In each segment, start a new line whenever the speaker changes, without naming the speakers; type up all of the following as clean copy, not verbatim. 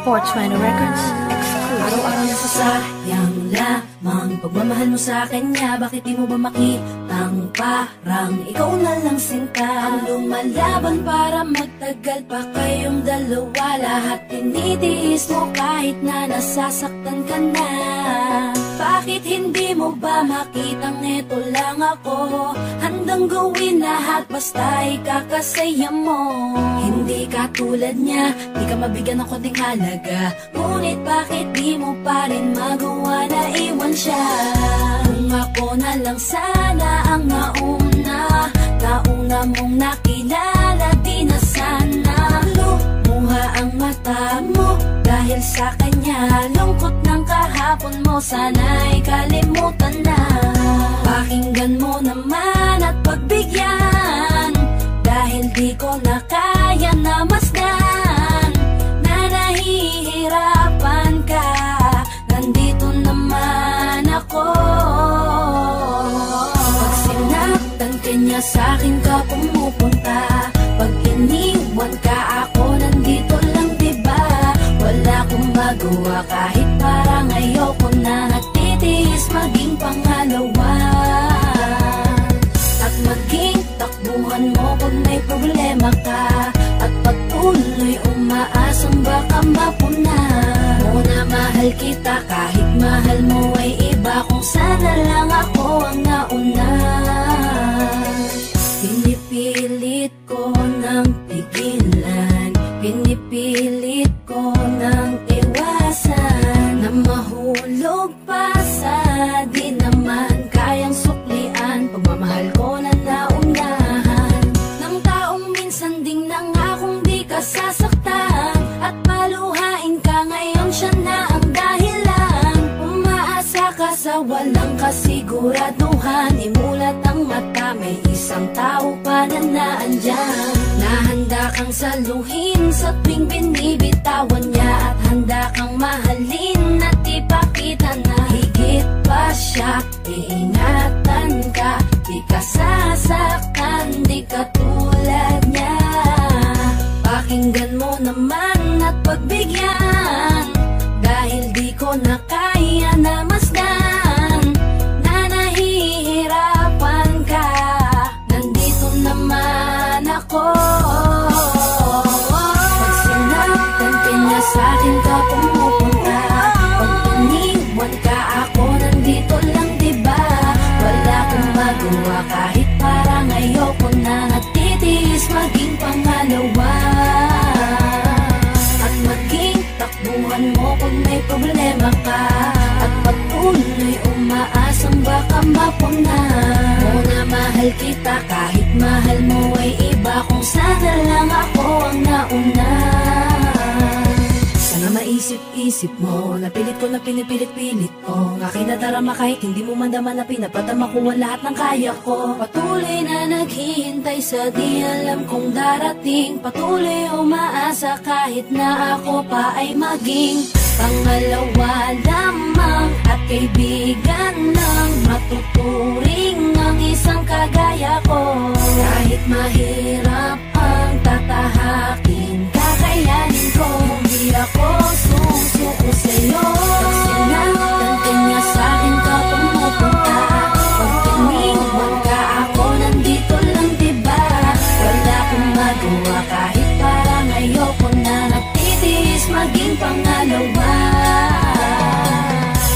420 Records.
Araw-araw nasasayang lamang pagmamahal mo sa kanya. Bakit di mo ba makitang parang ikaw na lang sinta ang lumalaban para magtagal pa kayong dalawa? Lahat tinitiis mo kahit na nasasaktan ka na. Bakit hindi mo ba makitang eto lang ako? Handang gawin lahat basta ikakasaya mo. Hindi ka tulad niya, di ka mabigyan ng konting halaga. Ngunit bakit di mo pa rin magawa na iwan siya? Kung ako na lang sana ang nauna mong nakilala, di na sana lumuha ang mata mo dahil sa kanya. Lungkot ng kahapon mo, sana'y kalimutan na. Pakinggan mo naman at pagbigyan, dahil di ko na kaya na masdan na nahihirapan ka. Nandito naman ako. Pag sinaktan ka niya, sa'kin ka pumupunta. Pag iniwan ka, ako nandito lang, diba? Wala akong magawa kahit parang ayoko na. Nagtitiis maging pangalawa at maging takbuhan mo pag may problema ka. At patuloy umaasang baka mapuna mo na mahal kita kahit mahal mo ay iba. Kung sana lang ako ang nauna. Pinipilit ko ng pigilan, pinipilit ko ng iwasan na mahulog pa sa di naman kayang suklian. Pagmamahal ko na naunahan ng taong minsan ding nangakong di ka sasaktan. At paluhain ka ngayon, siya na ang dahilan. Umaasa ka sa walang kasiguraduhan. Imulat ang mata, may isang tao pa na naandyan. Nahanda kang saluhin sa tuwing binibitawan niya. At handa kang mahalin at ipakita na higit pa siya. Iingatan ka, di ka sasaktan, di ka tulad niya. Pakinggan mo naman at pagbigyan, dahil di ko na kaya na masdan na nahihirapan ka. Nandito naman ako. Pag sinaktan ka niya, sa'kin ka pumupunta. Pag iniwan ka, ako nandito lang, diba? Wala akong magawa kahit parang ayoko na. Nagtitiis maging pangalawa at maging takbuhan mo pag may problema ka. At patuloy umaasang baka mapuna mo na mahal kita kahit mahal mo ay iba. Kung sana lang ako ang nauna. Sana maisip-isip mo, napilit ko na pinipilit-pilit ko. Ang aking nadarama kahit hindi mo mandama na pinapadama ko ang lahat ng kaya ko. Patuloy na naghihintay sa di alam kong darating. Patuloy umaasa kahit na ako pa ay maging pangalawa lamang at kaibigan lang. Matuturing ang isang kagaya ko. Kahit mahirap ang tatahakin, kakayanin ko. Hindi ako susuko sa'yo. Pag sinaktan ka niya, sa'kin ka pumupunta. Pag iniwan ka, ako nandito lang, diba? Wala akong magawa kahit parang ayoko na. Nagtitiis maging pangalawa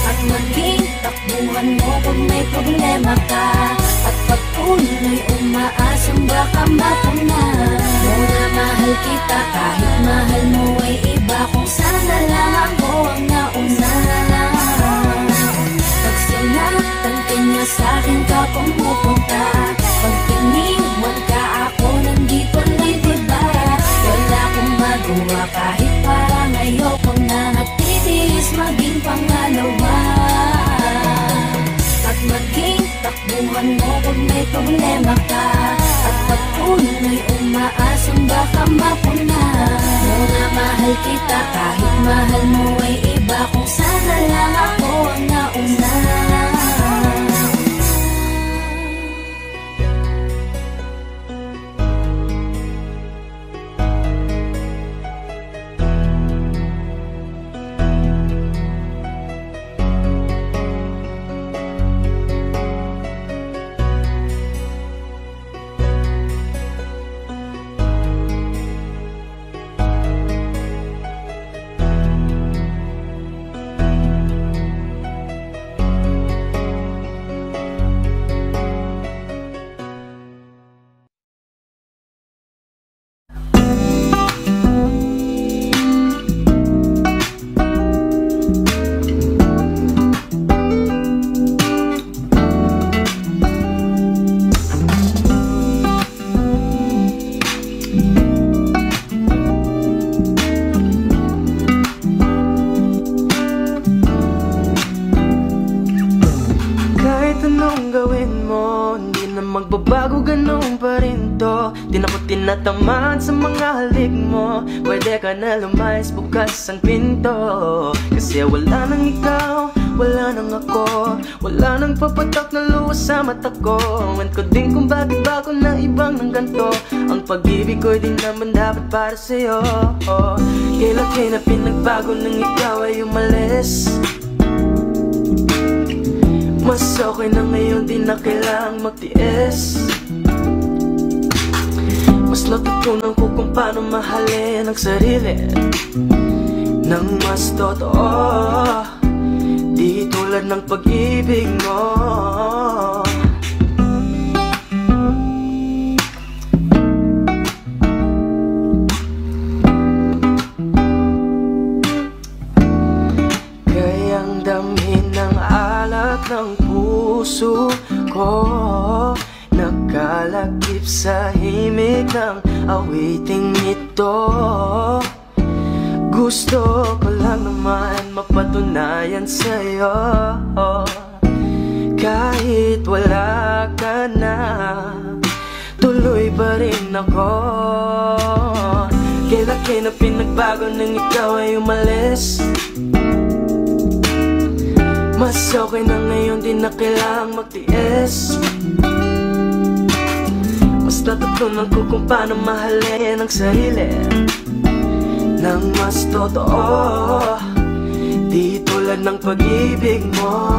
at maging takbuhan mo kung may problema ka. At patuloy umaasang baka mapuna mo na mahal kita kahit mahal mo ay iba. Kung sana lang ako ang nauna. Pag sinaktan ka niya, sa'kin ka pumupunta. Pag iniwan ka, ako nandito lang, diba? Wala akong magawa kahit parang ayoko na. Nagtitiis maging pangalawa at maging takbuhan mo kung may problema ka. At patuloy umaasang baka mapuna mo na mahal kita kahit mahal mo ay iba. Kung sana lang ako ang nauna.
tinatamad sa mga halik mo, pwede ka na lumayas, bukas ang pinto. Kasi wala nang ikaw, wala nang ako, wala nang papatak na luha sa mata ko. Ewan ko din kung bakit ba ako na ibang ng ganto. Ang pag-ibig ko'y di naman dapat para sa'yo. Kailan na pinagbago nang ikaw ay umalis. Mas okay na ngayon, di na kailangang magtiis. Mas natutunan ko kung paano mahalin ang sarili nang mas totoo, di tulad ng pag-ibig mo. Kayang damhin ng alak ng puso ko, nakalakip sa himig ng awiting ito. Gusto ko lang naman mapatunayan sa'yo, kahit wala ka na, tuloy pa rin ako. Kailan na pinagbago nang ikaw ay umalis. Mas okay na ngayon, di na kailangang magtiis. Mas natutunan ko kung paano mahalin ang sarili nang mas totoo, di tulad ng pag-ibig mo.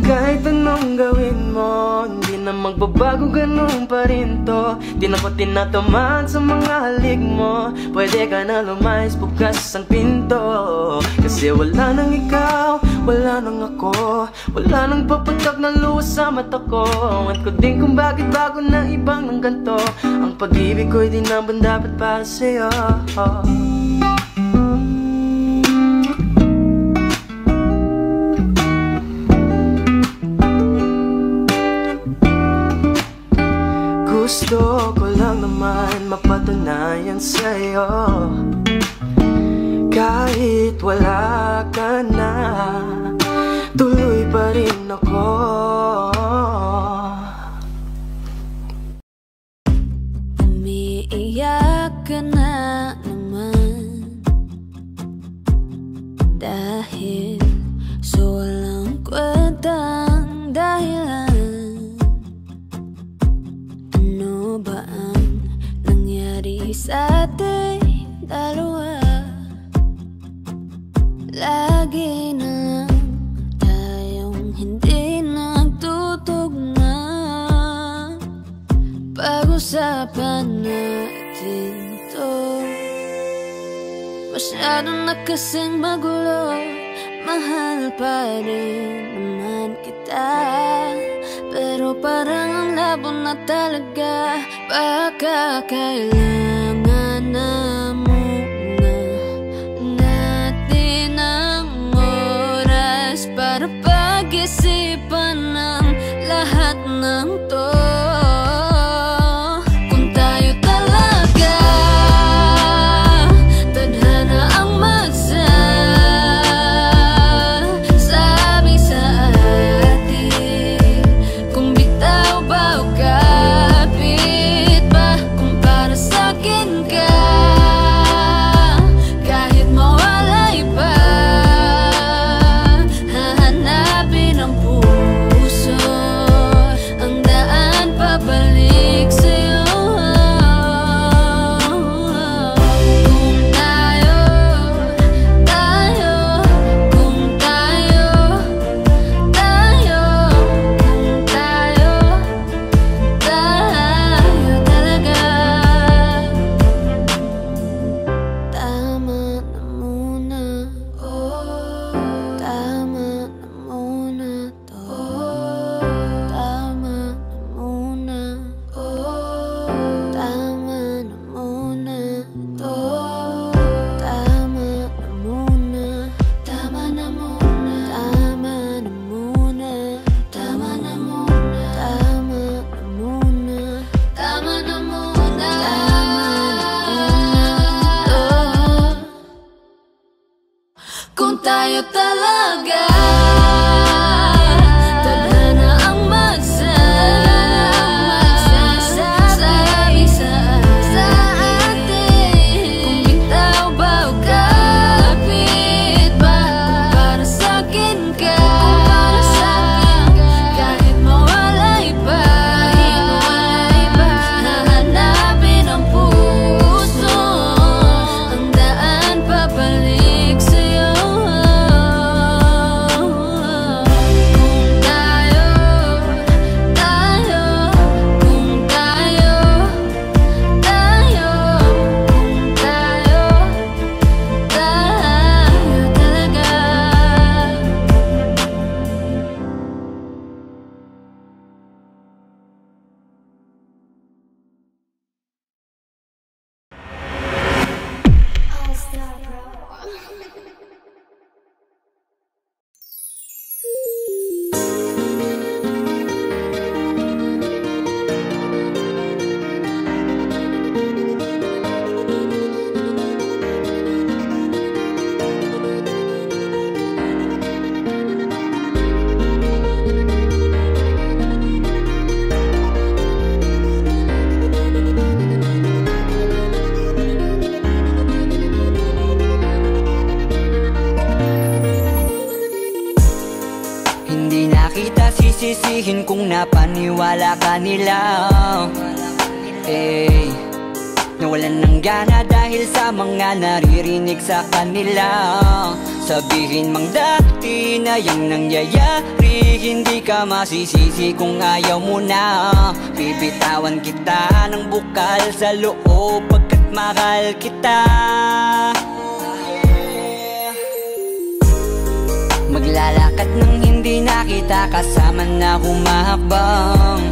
Kahit anong gawin mo, hindi na magbabago, ganun pa rin to. Di na ko tinatamad sa mga halik mo, pwede ka na lumayas, bukas ang pinto. Kasi wala nang ikaw, wala nang ako, wala nang papatak na luha sa mata ko. Ewan ko din kung bakit bago na ibang ng ganto. Ang pag-ibig ko'y di naman dapat para sa'yo. Gusto ko lang naman mapatunayan sa'yo, kahit wala ka na, tuloy pa rin ako.
Umiiyak ka na naman dahil sa walang kwentang dahilan. Ano ba ang nangyari sa ating dalawa? Lagi na lang tayong hindi nagtutugma. Pag-usapan natin to, masyado na kasing magulo. Mahal pa rin naman kita, pero parang ang labo na talaga. Baka kailangan na muna natin ang oras para pag-isipan ng lahat ng to. Kung tayo talaga tadhana ang magsasabi sa atin, kung bitaw ba o kapit ba, kung para sa'kin ka, kahit mawalay pa, hahanapin ang puso ang daan pabalik sa'yo. Kung tayo, kung tayo, kung tayo talaga, tama na muna. Tama na muna to. Tama na muna. Tama na muna to. Tama na muna. Tama na muna. Tama na muna. Tama na muna. Tama na muna. Tama na muna. Kung tayo talaga tadhana ang magsasabi
sisisihin kung napaniwala ka nila. Nawalan ng gana dahil sa mga naririnig sa kanila. Sabihin mang dati na yung nangyayari, hindi ka masisisi kung ayaw mo na. Bibitawan kita ng bukal sa loob pagkat mahal kita. Maglalakad nang hindi nakita kasama na humahakbang.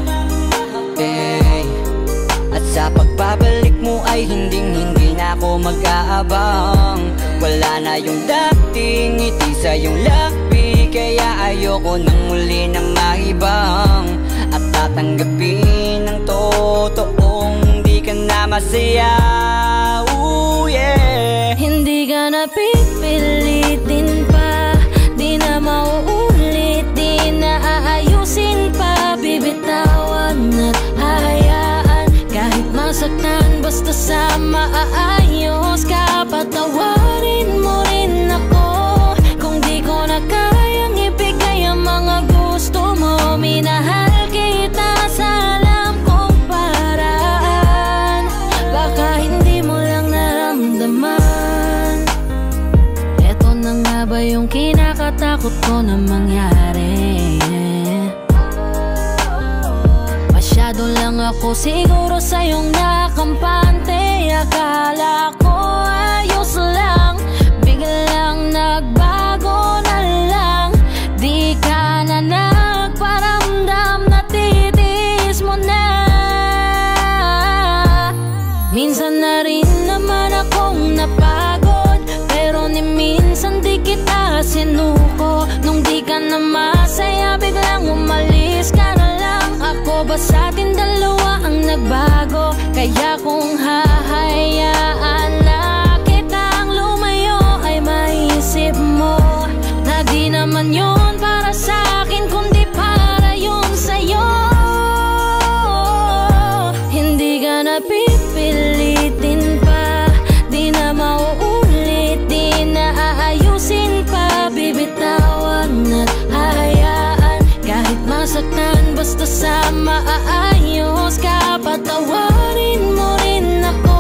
At sa pagbabalik mo ay hinding-hindi na ako mag-aabang. Wala na yung dating ngiti sa iyong labi, kaya ayoko nang muli na maibang. At tatanggapin ng totoong di ka na masaya. Ooh, yeah.
Hindi ka na pipilitin pa, di na mauulit, di na aayusin pa. Bibitawan at hayaan kahit masaktan, basta sa maayos ka. Patawarin mo rin ako kung di ko na kayang ibigay ang mga gusto mo. Minahal kita sa alam kong paraan, baka hindi mo lang naramdaman. Eto na nga ba yung kinakatakot ko na mangyari? Masyado lang ako siguro sa iyong nakampante. Akala ko ayos lang, biglang nagbago na lang. Di ka na nagparamdam, natitiis mo na. Minsan na rin naman akong napagod, pero ni minsan di kita sinuko. Nung di ka na masaya, biglang umalis ka na lang. Ako ba sa atin dalawa ang nagbago? Kaya kung hahayaan na kitang lumayo, ay maisip mo na di naman yun para sa akin, kundi para yun sa'yo. Hindi ka na pipilitin pa, di na mauulit, di na aayusin pa. Bibitawan at hayaan kahit masaktan, basta sa maayos ka. Patawarin mo rin ako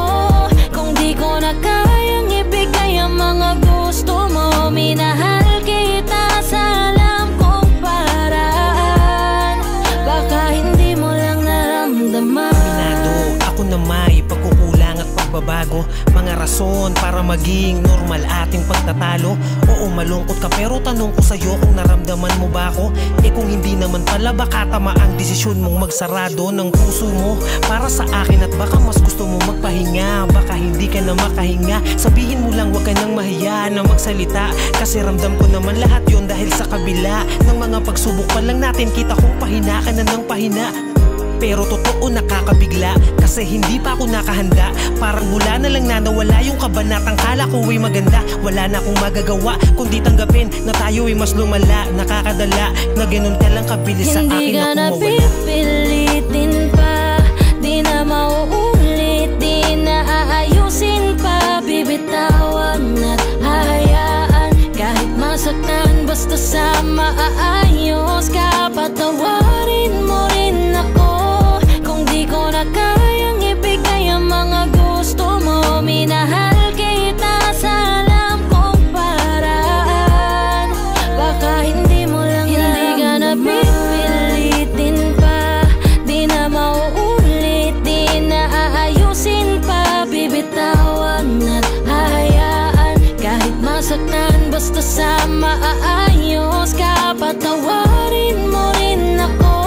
kung di ko na kayang ibigay ang mga gusto mo. Minahal kita sa alam kong paraan, baka hindi mo lang naramdaman.
Minado ako na may pagkukulang at pagbabago, mga rason para maging normal ating pagtatalo. Oo, malungkot ka pero tanong ko sa'yo kung naramdaman mo ba ako? Kung hindi naman pala, baka tama ang desisyon mong magsarado ng puso mo para sa akin. At baka mas gusto mo magpahinga, baka hindi ka na makahinga. Sabihin mo lang, wag ka nang mahiya na magsalita, kasi ramdam ko naman lahat yon. Dahil sa kabila ng mga pagsubok pa lang natin, kita kong pahina ka na ng pahina. Pero totoo nakakabigla, kasi hindi pa ako nakahanda. Parang hula na lang na nawala yung kabanatang kala ko ay maganda. Wala na akong magagawa kundi tanggapin na tayo ay mas lumala. Nakakadala na ganun ka lang kabilis sa akin na kumawala.
Hindi ka na pipilitin pa, di na mauulit, di na aayusin pa. Bibitawan at hayaan kahit masaktan, basta sa maayos ka. Patawarin mo rin ako kung di ko na kayang ibigay ang mga gusto mo. Minahal kita sa alam kong paraan, baka hindi mo lang naramdaman. Hindi ka na pipilitin pa, di na mauulit, di na aayusin pa. Bibitawan at hayaan kahit masaktan, basta sa maayos ka. Patawarin mo rin ako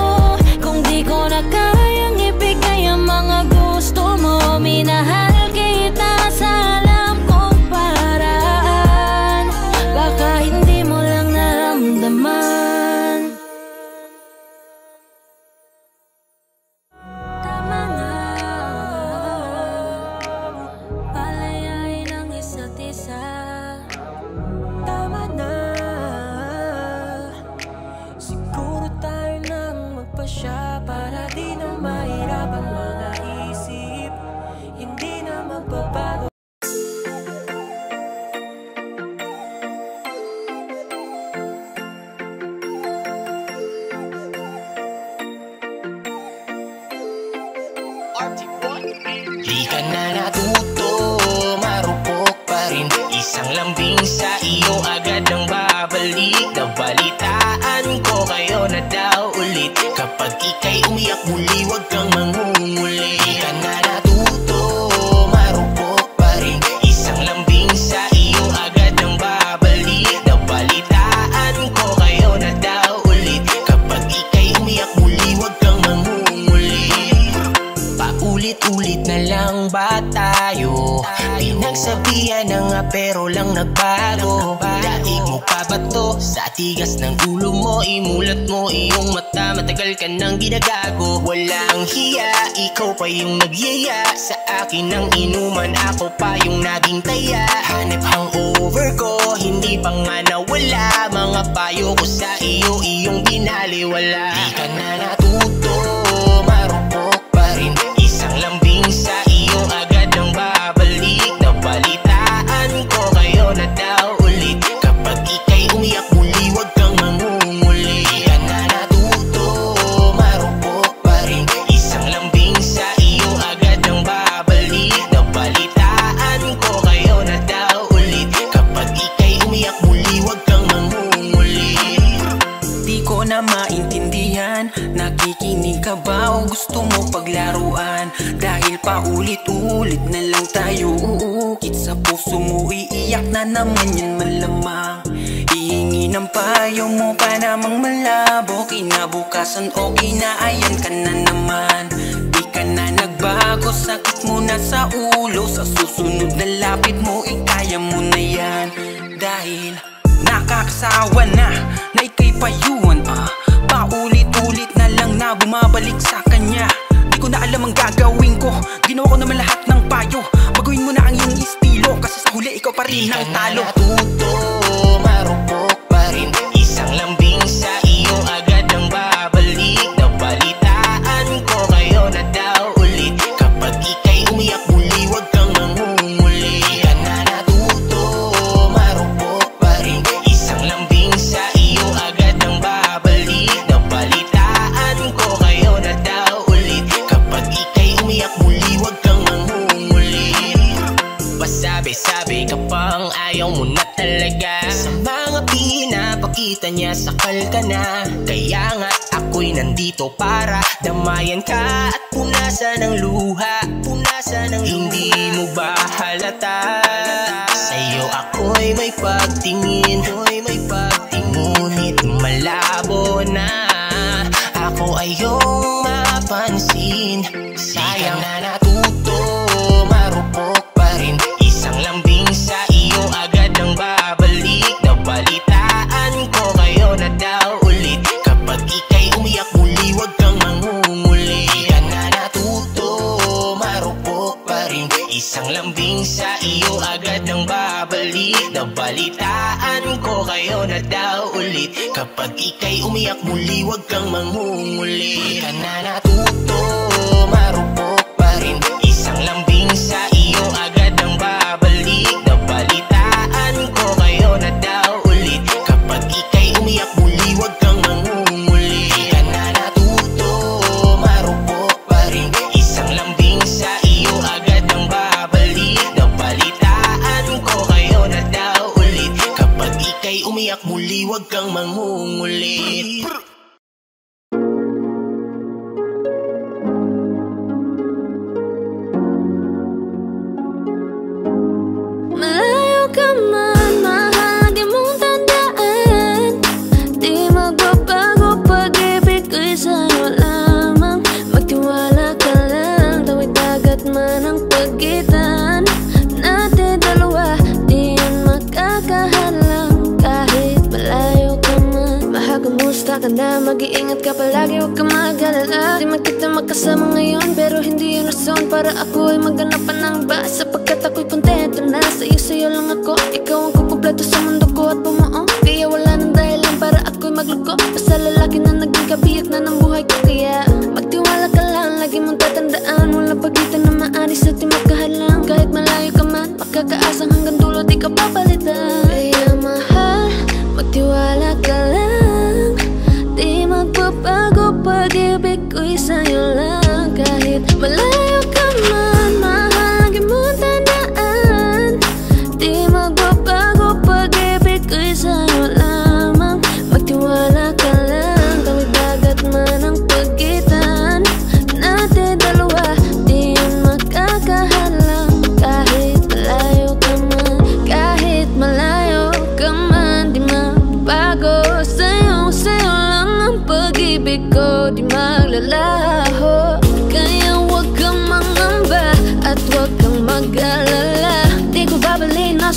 kung di ko na kayang ibigay ang mga gusto mo. Minahal kita sa alam kong paraan, baka hindi mo lang naramdaman. Tama na, palayain ang isa't isa. Tama na,
ka na natuto, marupok pa rin. Isang lambing sa iyo agad ang babalik. Nabalitaan ko kayo na daw ulit. Kapag ika'y umiyak muli, huwag kang mangunguli. Di ka na natuto, marupok pa rin. Isang lambing sa iyo agad ang babalik. Nabalitaan ko kayo na daw ulit. Kapag ika'y umiyak muli, huwag kang mangunguli. Paulit-ulit na lang ba tayo? Pinagsabihan na nga pero lang nagbago. Daig mo pa ba to? Sa tigas ng ulo mo, imulat mo iyong mata. Matagal ka nang ginagago. Walang hiya, ikaw pa yung nagyaya. Sa akin ang inuman, ako pa yung naging taya. Hanep hangover ko, hindi pa nga nawala. Mga payo ko sa iyo, iyong binaliwala. Di ka na natuto, marupok pa rin. Isang lambing sa iyo agad ang babalik. Nabalitaan ko kayo na daw ulit. Kapag ika'y umiyak muli, huwag kang mangunguli. Di ka na natuto, marupok pa rin. Isang lambing sa iyo agad ang babalik. Nabalitaan ko kayo na daw ulit. Kapag ika'y umiyak muli, huwag kang mangunguli. Di ko na maintindihan, nakikinig ka ba o gusto mo paglaruan? Dahil paulit-ulit na lang tayo uukit sa puso mo, iiyak na naman yan malamang. Hihingi ng payo mo pa namang malabo. Kinabukasan okay na, ayan ka na naman. Di ka na nagbago, sakit mo na sa ulo. Sa susunod na lapit mo, ikaya mo na yan. Dahil nakakasawa na ika'y payuhan. Paulit-ulit na lang na bumabalik sa kanya. Di ko na alam ang gagawin ko, ginawa ko naman lahat ng payo. Baguhin mo na ang iyong estilo, kasi sa huli ikaw pa rin ang talo. Di ka na natuto, marupok pa rin. Isang lambing sa iyo agad ang babalik. Nabalitaan ko kayo na daw ulit. Kapag ika'y umiyak muli, huwag kang mangunguli. Di ka na natuto, marupok pa rin. Isang lambing sa iyo agad ang babalik. Nabalitaan ko kayo na daw ulit. Kapag ika'y umiyak muli, huwag kang mangunguli. Pasabi-sabi ka pang ayaw mo na talaga. Sa mga pinapakita niya, sakal ka na. Kaya nga ako'y nandito para damayan ka at punasan ng luha. Punasan ng hindi mo ba halata? Sa'yo ako'y may pagtingin, ngunit malabo na. Ako ay iyong mapansin. Sayang na natuto, marupok pa rin. Isang lambing sa iyo agad ang babalik. Nabalitaan ko kayo na daw ulit. Kapag ika'y umiyak muli, huwag kang mangunguli. Di ka na natuto, marupok pa rin. Isang lambing sa iyo agad ang babalik. Nabalitaan ko kayo na daw ulit. Kapag ika'y umiyak muli, huwag kang mangunguli. Di ka na natuto, marupok pa rin. Isang lambing sa iyo agad ang babalik. Nabalitaan ko kayo na daw ulit. Kapag ika'y umiyak muli, huwag kang mangunguli. Di ka na natuto, marupok pa rin. Isang lambing sa iyo agad ang babalik. Nabalitaan ko kayo na daw ulit. Kapag ika'y umiyak muli, huwag kang mangunguli.
Malayo ka man, mahal, di mong tandaan. Di magbabago, pag-ibig ko'y sa'yo lamang. Magtiwala ka lang, tawid dagat man ang pagitan natin dalawa, di yan makakahalang. Kahit malayo ka man, mahal, ka na, mag-iingat ka palagi, huwag ka mag-alala. Di man kita makasama ngayon, pero hindi yun rason para ako ay maghanap pa ng iba. Sapagkat ako'y kontento na, sa'yo lang ako. Ikaw ang kukumpleto sa mundo ko at bumuo. Kaya wala nang dahilan para ako'y magluko. Basta lalaki na naging kabiyak na ng buhay ko. Kaya magtiwala ka lang, lagi mong tatandaan, walang pagitan na maalis at di makahalang. Kahit malayo ka man, makakaasang hanggang dulo di ka papalitan. Kaya mahal, magtiwala ka lang, di magbabago, pag-ibig ko'y sa'yo lang. Kahit malayo ka man, mahal,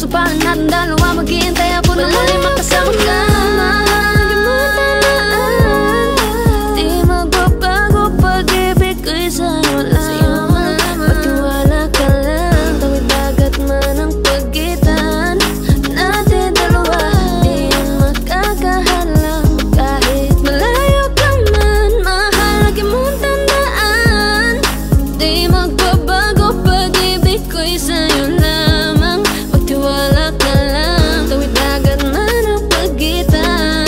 Gusto pa rin natin dalawa maghihintay ako na muli makasama ka. Lagi mo tandaan, di magbabago pag-ibig ko'y sa'yo lamang. Magtiwala ka lang, tawid dagat man ang pagitan natin dalawa. Di yan magkakahalang kahit malayo ka man, mahal. Lagi mong tandaan, di magbabago pag-ibig ko'y sa'yo lamang. Magtiwala ka lang, tawid dagat man ang pagitan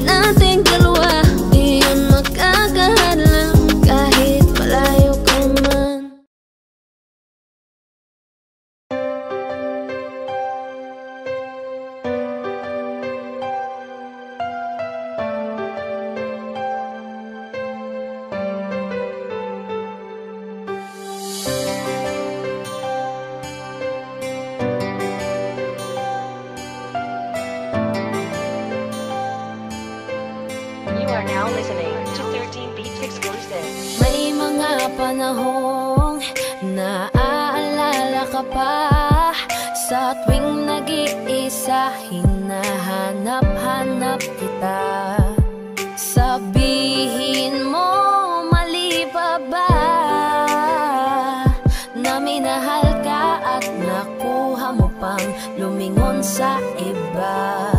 nating dalawa. Di yan magkakahalang kahit malayo ka man.
You are now listening to 13 Beats Exclusive.
May mga panahong naaalala ka pa, sa tuwing nag-iisa hinahanap-hanap kita. Sabihin mo, mali pa ba na minahal ka at nakuha mo pang lumingon sa iba?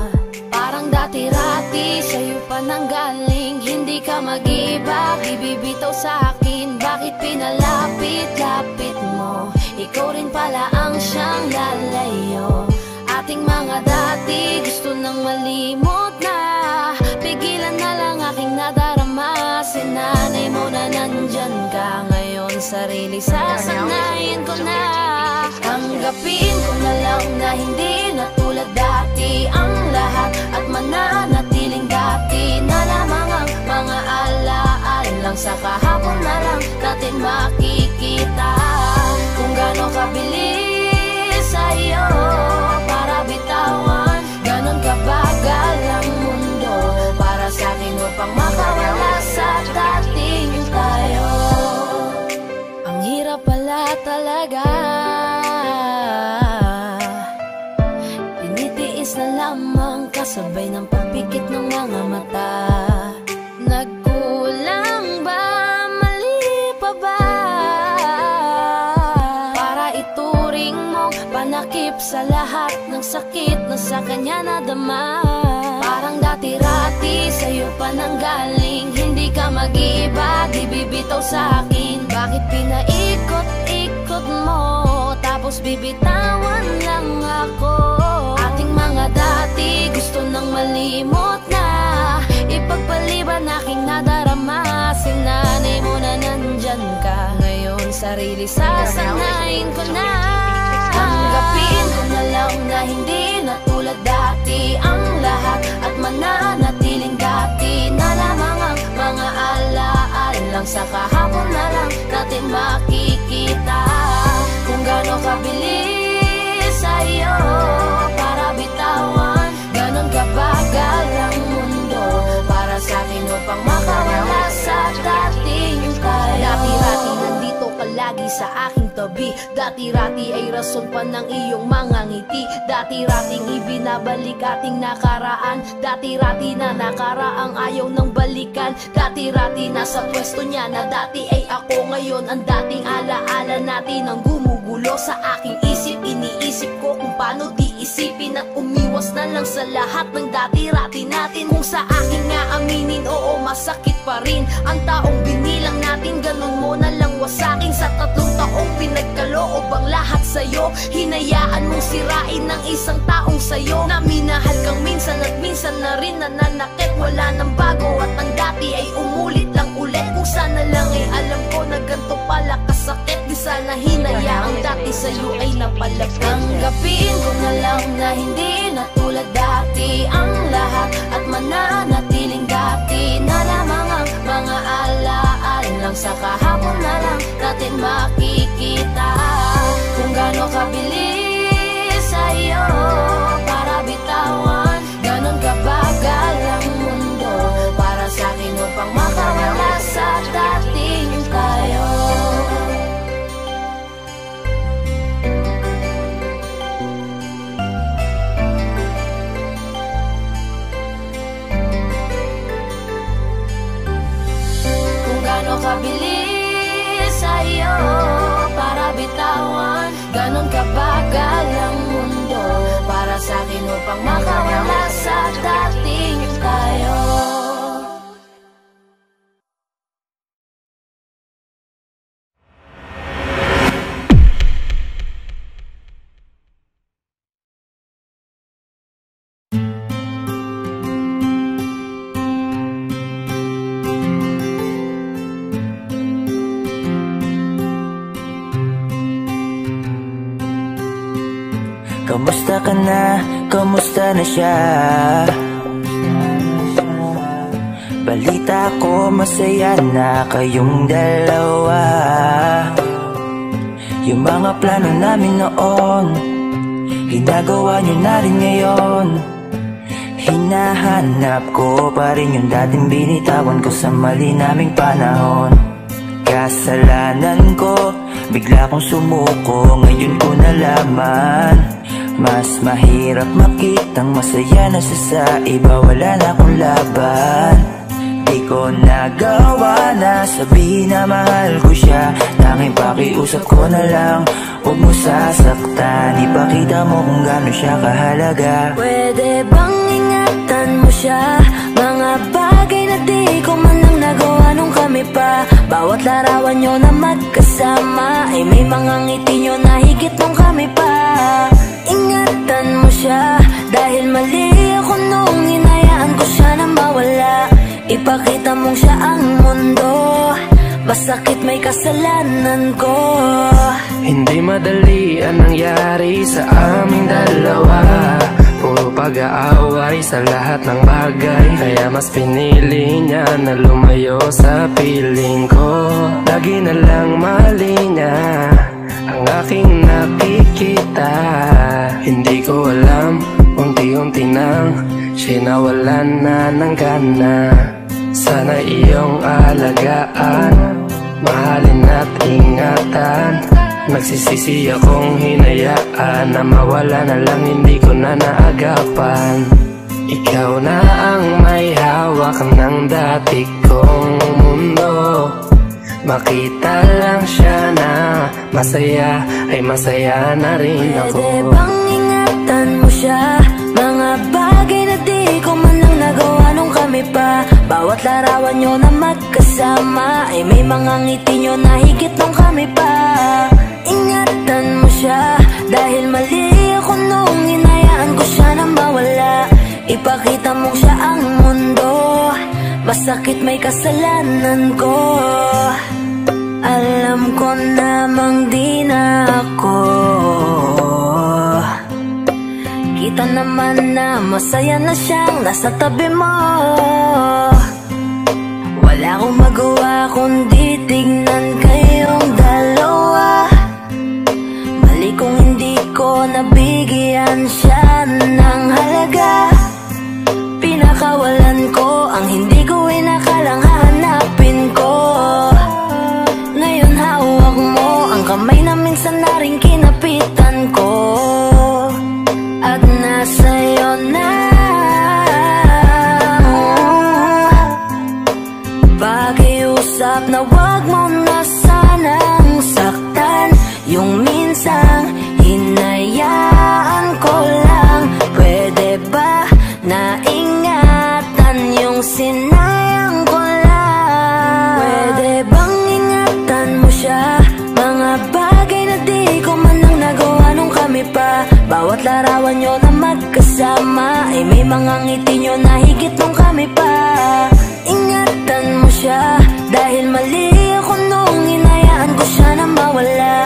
Parang dati-rati sa'yo pa nanggaling, hindi ka mag-iba, bibibitaw sa akin. Bakit pinalapit-lapit mo? Ikaw rin pala ang siyang lalayo. Ating mga dati gusto nang malimot na, pigilan na lang aking nadarama. Sinanay mo na nandyan ka ngayon, sarili sasanayin ko na. Tanggapin ko na lang na hindi na tulad dati ang lahat, at mananatiling dati na lamang ang mga alaala lang. Sa kahapon na lang natin makikita kung gaano kabilis sa'yo para bitawan, ganon kabagal ang mundo para sa'kin upang makawala sa dating tayo. Ang hirap pala talaga, tinitiis na lamang kasabay ng pagpikit ng mga mata. Nagkulang ba, mali pa ba, para ituring mong panakip sa lahat ng sakit na sa kanya nadama? Parang dati-rati sa'yo pa nanggaling, hindi ka mag-iba, di bibitaw sa akin. Bakit pinaikot-ikot mo, tapos bibitawan lang ako? Ating mga dati gusto nang malimot na, ipagpaliban aking nadarama. Sinanay mo na nandyan ka ngayon, sarili sasanayin ko na. Tanggapin ko na lang na hindi na tulad dati ang lahat, at mananatiling dati na lamang ang mga alaala lang. Sa kahapon na lang natin makikita kung gaano kabilis sa'yo para bitawan, ganon kabagal ang mundo para sa'kin upang makawala sa dating tayo. Dati-rati nandito ka lagi sa aking tabi, dati-rati ay rason pa ng iyong mga ngiti. Dati-rating ibinabalik ating nakaraan, dati-rati na nakaraang ayaw ng balikan. Dati-rati nasa pwesto niya na dati ay ako ngayon. Ang dating alaala natin ang gumugulo sa aking isip. Iniisip ko kung paano di isipin at umiwas na lang sa lahat ng dati-rati natin. Kung sa akin nga aminin, oo masakit pa rin ang taong binilang natin. Ganun mo na lang wasakin sa 3 taong pinagkaloob ang lahat sa'yo. Hinayaan mong sirain ng isang taong sa'yo na minahal kang minsan at minsan na rin nananakit. Wala nang bago at ang dati ay umulit lang ulit. Kung sana lang ay alam ko na ganito pala kasakit, di sana hinayaang dati sa'yo ay napalapit. Tanggapin ko na lang na hindi na tulad dati ang lahat, at mananatiling dati na lamang ang mga alaala lang. Sa kahapon na lang natin makikita kung gaano kabilis sa'yo para bitawan, ganon kabagal ang mundo para sa'kin upang makawala sa dating tayo.
Kamusta ka na? Kamusta na siya? Balita ko masaya na kayong dalawa. Yung mga plano namin noon, ginagawa nyo na rin ngayon. Hinahanap ko pa rin yung dating binitawan ko sa mali naming panahon. Kasalanan ko, bigla kong sumuko, ngayon ko nalaman. Mas mahirap makitang masaya na siya sa iba, wala na akong laban. Di ko nagawa na sabihin na mahal ko siya. Tanging pakiusap ko na lang, huwag mo sasaktan. Ipakita mo kung gaano siya kahalaga.
Pwede bang ingatan mo siya? Mga bagay na di ko man lang nagawa nung kami pa. Bawat larawan nyo na magkasama ay may mga ngiti nyo na higit nung kami pa. Ingatan mo siya, dahil mali ako nung hinayaan ko siya na mawala. Ipakita mong siya ang mundo, masakit may kasalanan ko.
Hindi madali ang nangyari sa aming dalawa. Puro pag-aaway sa lahat ng bagay, kaya mas pinili niya na lumayo sa piling ko. Lagi na lang mali niya ang aking nakikita. Hindi ko alam, unti-unti nang siya nawalan na ng gana. Sana iyong alagaan, mahalin at ingatan. Nagsisisi akong hinayaan na mawala na lang, hindi ko na naagapan. Ikaw na ang may hawak ng dati kong mundo. Makita lang siya na masaya, ay masaya na rin ako.
Pwede bang ingatan mo siya? Mga bagay na di ko man lang nagawa nung kami pa. Bawat larawan nyo na magkasama ay may mga ngiti nyo na higit nung kami pa. Ingatan mo siya, dahil mali ako nung hinayaan ko siya na mawala. Ipakita mong siya ang mundo, masakit may kasalanan ko. Alam ko namang di na ako. Kita naman na masaya na siyang nasa tabi mo. Wala akong magawa kundi tignan kayong dalawa. Mali kung hindi ko nabigyan siya ng halaga. Pinakawalan ko ang hindi ko inakalang hahanapin ko. Ngayon hawak mo ang kamay na minsan na rin kinapitan ko. At nasa'yo na. Pakiusap na wag mo na sanang saktan. Yung minsang hinayaan ko lang. Pwede ba na ingatan yung sinayang ko lang? Pwede bang ingatan mo siya? Mga bagay na di ko man lang nagawa nung kami pa. Bawat larawan nyo na magkasama ay may mga ngiti nyo na higit nung kami pa. Ingatan mo siya, dahil mali ako nung hinayaan ko siya na mawala.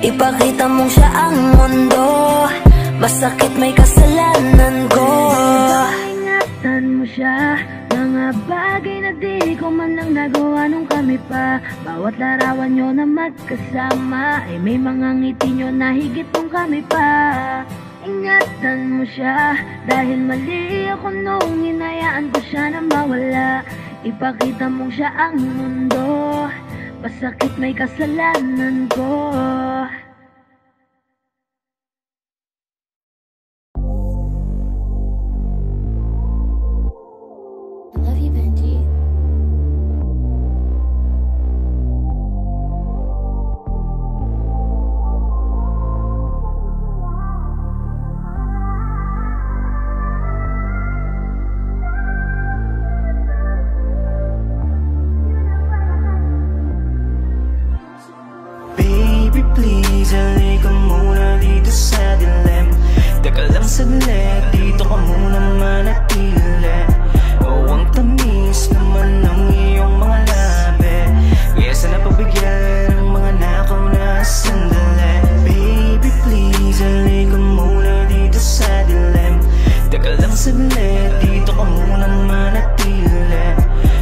Ipakita mong siya ang mundo, masakit may kasalanan ko. Ingatan mo siya, mga bagay na di ko man lang nagawa nung kami pa. Bawat larawan nyo na magkasama ay may mga ngiti nyo na higit nung kami pa. Ingatan mo siya, dahil mali ako nung hinayaan ko siya na mawala. Ipakita mong siya ang mundo, masakit may kasalanan ko. I love you, Benji.
Baby, please saglit, dito ka munang manatili.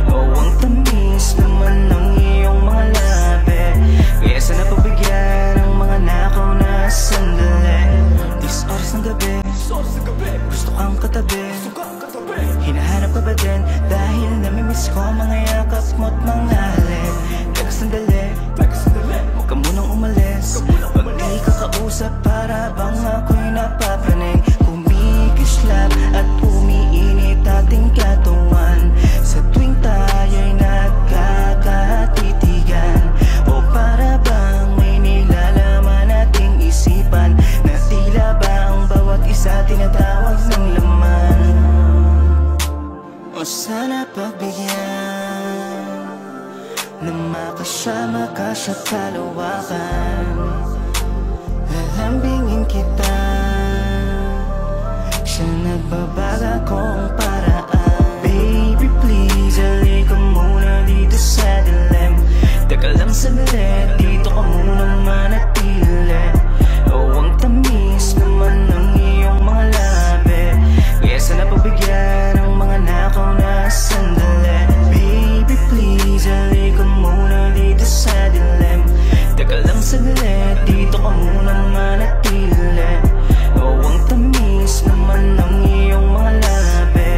Oh, ang tamis naman ng iyong mga labi, kaya sana pagbigyan ang mga nakaw na sandali. This oras ng gabi, gusto kang katabi. Hinahanap ka ba din? Dahil namimiss ko mga yakap mo't mga halin. Teka sandali, huwag ka munang umalis. Pag di ka kausap, para bang ako'y napapraning. Kumikislap at umiinit ating katawan sa tuwing tayo'y nagkakatitigan. O para bang may nilalaman nating isipan, na tila ba ang bawat isa tinatawag ng laman. O sana pagbigyan na makasama ka sa kalawakan. Lalambingin kita sa nagbabaga kong paraan. Baby please, halika muna dito sa dilim. Teka lang saglit, dito ka muna manatili. O ang tamis naman ng iyong mga labi, kaya sana pagbigyan ang mga nakaw na sandali. Baby please, halika muna dito sa dilim. Teka lang saglit, dito ka muna manatili. O ang tamis naman ng iyong mga labi,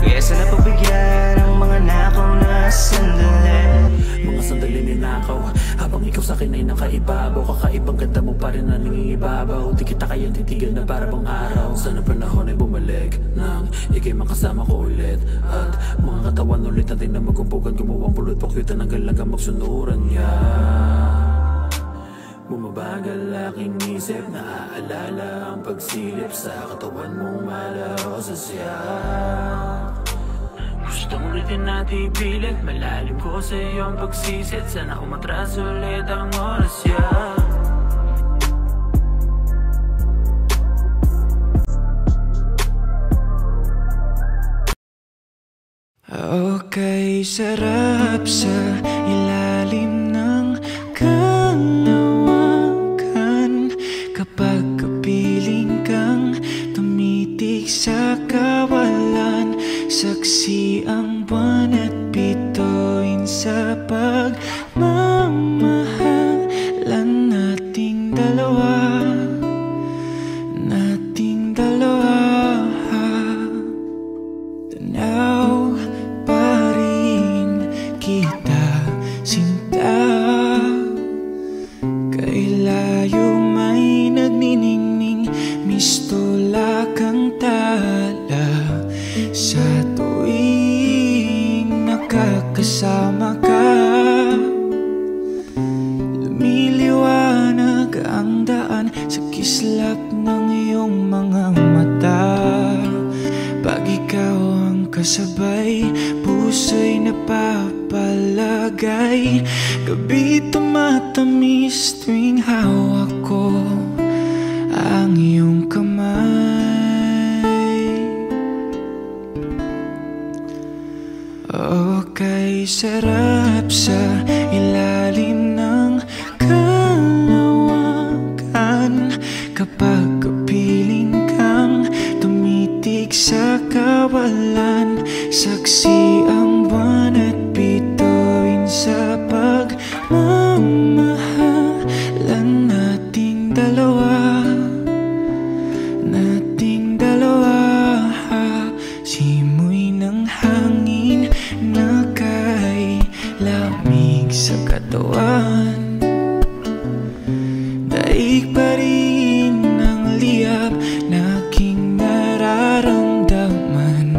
kaya sana pagbigyan ang mga nakaw na sandali.
Mga sandali ninakaw, habang ikaw sa'kin ay nakaibabaw. Kakaibang ganda mo pa rin na nangingibabaw. Di kita kayang titigil na para bang araw. Sana panahon ay bumalik nang ika'y makasama ko ulit. At mga katawan ulit natin na magkumpugan, gumawang pulot pakyutan hanggang lang magsunuran niya. Bumabagal aking isip, naaalala ang pagsilip sa katawan mong malaho sa siya. Gustong ulitin natin ipilit, malalim ko sa iyong pagsisit. Sana umatras ulit ang oras ya.
Okay, sarap sa ilalim ng kalawakan. Kapag kapiling kang tumitig sa kawalan, saksi ang buwan at bituin sa pagmamahalan nating dalawa. Nating dalawa. Tanaw pa rin kita, sinta. Kay layo may nagniningning, mistola kang tala. Sa tuwing nakakasama ka, lumiliwanag ang daan sa kislap ng iyong mga mata. Pag ikaw ang kasabay, puso'y napapalagay. Gabi tumatamis tuwing hawak ko ang iyong kamay. Okay, sarap sa ilalim ng kalawakan. Kapag kapiling kang tumitig sa kawalan, saksi ang buwan at bituin sa pagmamahalan nating dalawa. Nating dalawa. Simoy ng hangin na kay lamig sa katawan. Daig pa rin ang liyab na aking nararamdaman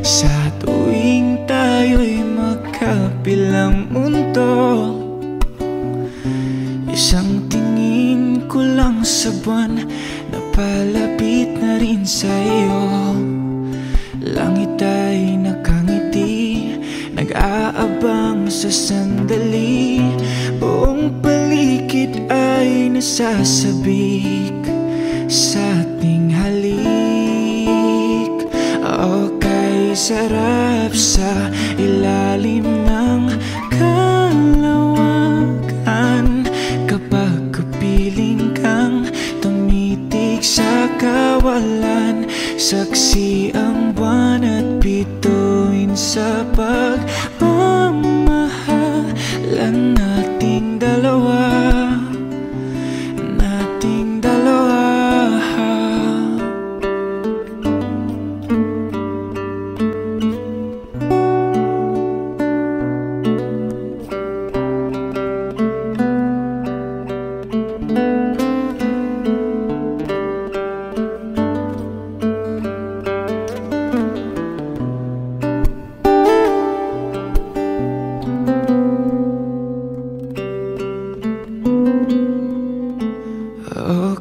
sa tuwing tayo'y magkabilang mundo. Isang tingin ko lang sa buwan, napalapit na rin sa iyo. Langit ay nakangiti, nag-aabang sa sandali. Buong paligid ay nasasabik sa ating halik. Okay, sarap sa ilalim ng kalawakan. Kapag kapiling kang tumitig sa kawalan, saksi
Saksi ang buwan at bituin sa pagmamahalan nating dalawa.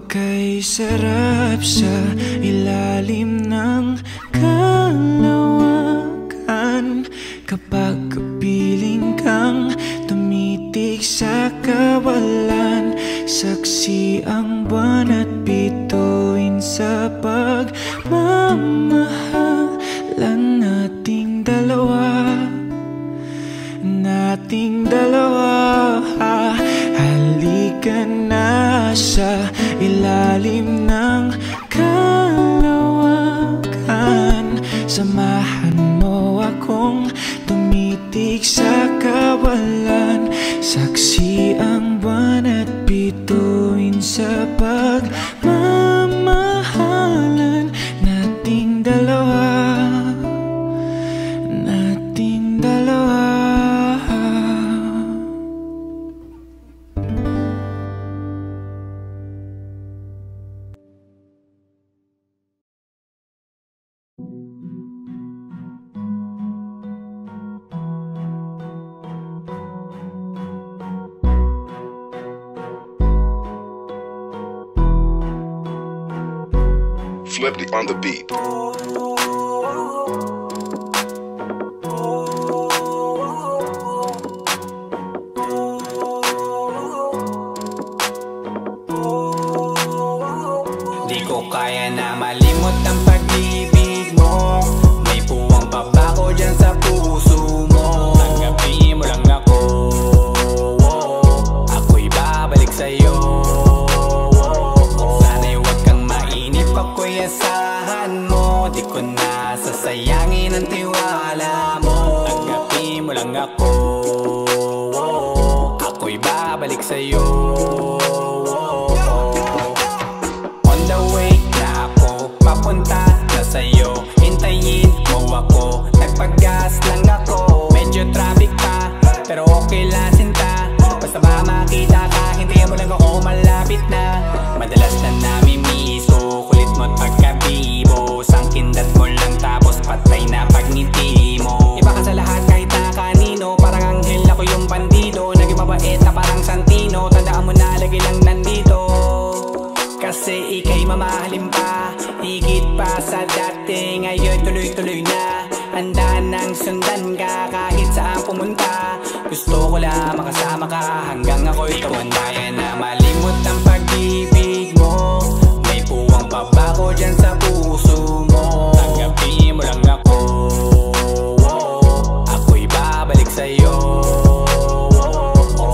Okay, sarap sa ilalim ng kalawakan kapag kapiling kang tumitig sa kawalan. Saksi ang buwan at bituin sa pagmamahalan nating dalawa. Nating dalawa, halika na sa ilalim ng kalawakan. Samahan mo akong tumitig sa kawalan. Saksi ang buwan at bituin sa pagmamahalan nating dalawa. Nating dalawa.
Flip on the beat.
Di ko kaya na malimot ang pag-ibig mo. May puwang pabako dyan sa puso mo. Tanggapin mo lang ako, ako'y babalik sa'yo. Ako'y asahan mo, di ko na sasayangin ang tiwala mo. Tanggapin mo lang ako, ako'y babalik sa'yo. On the way na ako, papunta na sa'yo. Hintayin mo ako, nagpag-gas lang ako. Medyo traffic pa, pero okay lang sinta. Basta ba makita ka, hintayin mo lang ako, malapit na. Madalas na namimiso, kulit mo't pagkabibo. Sangkindat mo lang tapos patay na pagngiti mo. Iba ka sa lahat kahit na kanino, parang anghel ako yung bandido. Naging mabait na parang Santino, tandaan mo na lagi lang nandito. Kasi ika'y mamahalin pa, higit pa sa dati. Ngayon tuloy-tuloy na, handa nang sundan ka kahit saan pumunta. Gusto ko lang makasama ka hanggang ako'y tumanda. Na malimot ang pag-ibig mo, may puwang pabako dyan sa puso mo. Tanggapin mo lang ako, ako'y babalik sa'yo.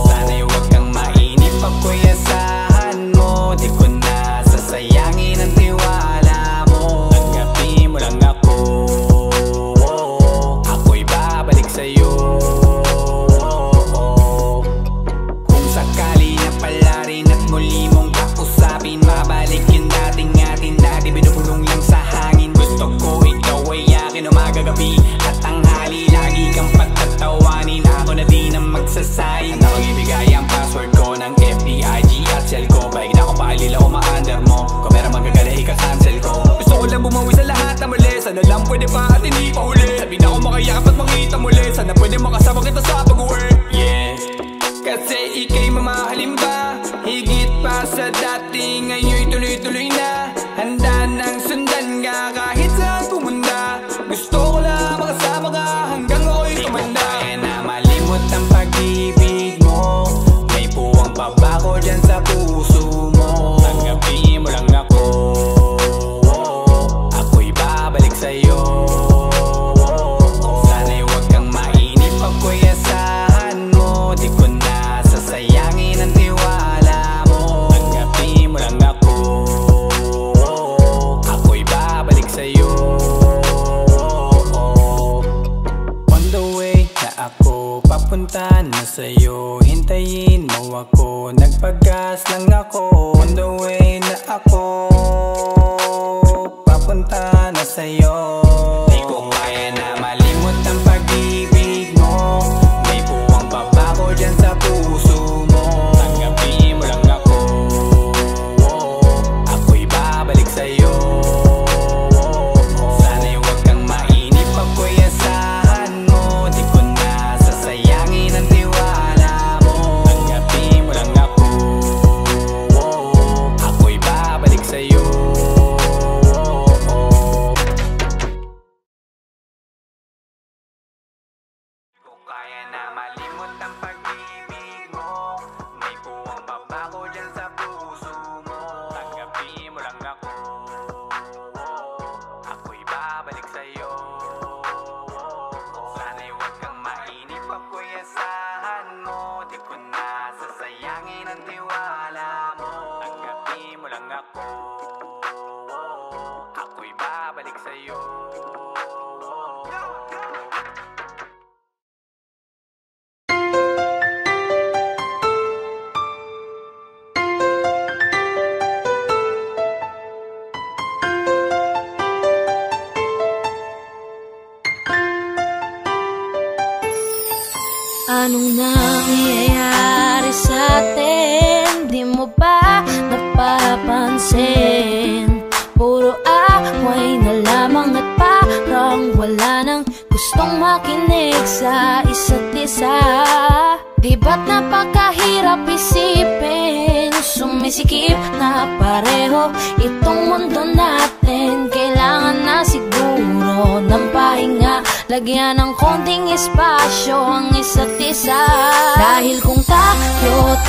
Sana'y huwag kang mainip, ako'y asahan mo. Di ko na sasayangin ang tiwala mo. Tanggapin mo lang ako, ako'y babalik sa'yo. Kung sakali na pala rin at muli mong kausapin, mabalik yung dating atin na di binubulong lang sa hangin. Gusto ko ikaw ay akin umagagabi at tanghali, lagi kang pagtatawanin. Ako na din ang magsasayang na mag-ibigay ang password ko ng FBIG at cell ko. Paig na ako paalila o ma-under mo, kung meron magagala ika-cancel ko. Gusto ko lang bumawi sa lahat na mali, sana lang pwede pa at hindi pa huli. Sabi na ako makayakap at makita muli, sana pwede makasama kita sa pag-uwi. Yeah, kasi ika'y mamahalin pa, higit pa sa dati. Ngayon'y tuloy-tuloy na, handa nang sundan ka kahit saan pumunta. Gusto ko lang makasama ka hanggang ako'y tumanda. Kaya na malimot ang pag-ibig mo, may puwang pabako dyan sa puso mo. Tanggapin mo lang ako, ako'y babalik sa'yo. Sana'y huwag kang mainip, ako'y asahan mo. Di ko na sasayangin ang tiwala mo. Tanggapin mo lang ako, ako'y babalik sa'yo.
ako, papunta na sa'yo. Hintayin mo ako, nagpagas lang ako. On the way na ako, papunta na sa'yo. Di ko kaya na malimot ang pag-ibig mo. May puwang babago dyan sa puso mo. Tanggapin mo lang ako, ako'y babalik sa'yo. Sana'y huwag kang mainip, ako'y asahan mo. Di ko na sasayangin ang tiwala mo. Tanggapin mo lang ako, ako'y babalik sa'yo. Kaya na malimot ang pag-ibig mo. May puwang babago dyan sa puso mo. Tanggapin mo lang ako, ako'y babalik sa'yo. Sana'y huwag kang mainip, ako'y asahan mo. Di ko na sasayangin ang tiwala mo. Tanggapin mo lang ako, ako'y babalik sa'yo.
Anong nangyayari sa atin? Di mo ba napapansin? Puro away na lamang at parang wala nang gustong makinig sa isa't isa. Di ba't napakahirap isipin? Sumisikip na pareho itong mundo natin. Kailangan na siguro ng pahinga, lagyan ng konting espasyo ang isa't isa. Dahil kung tayo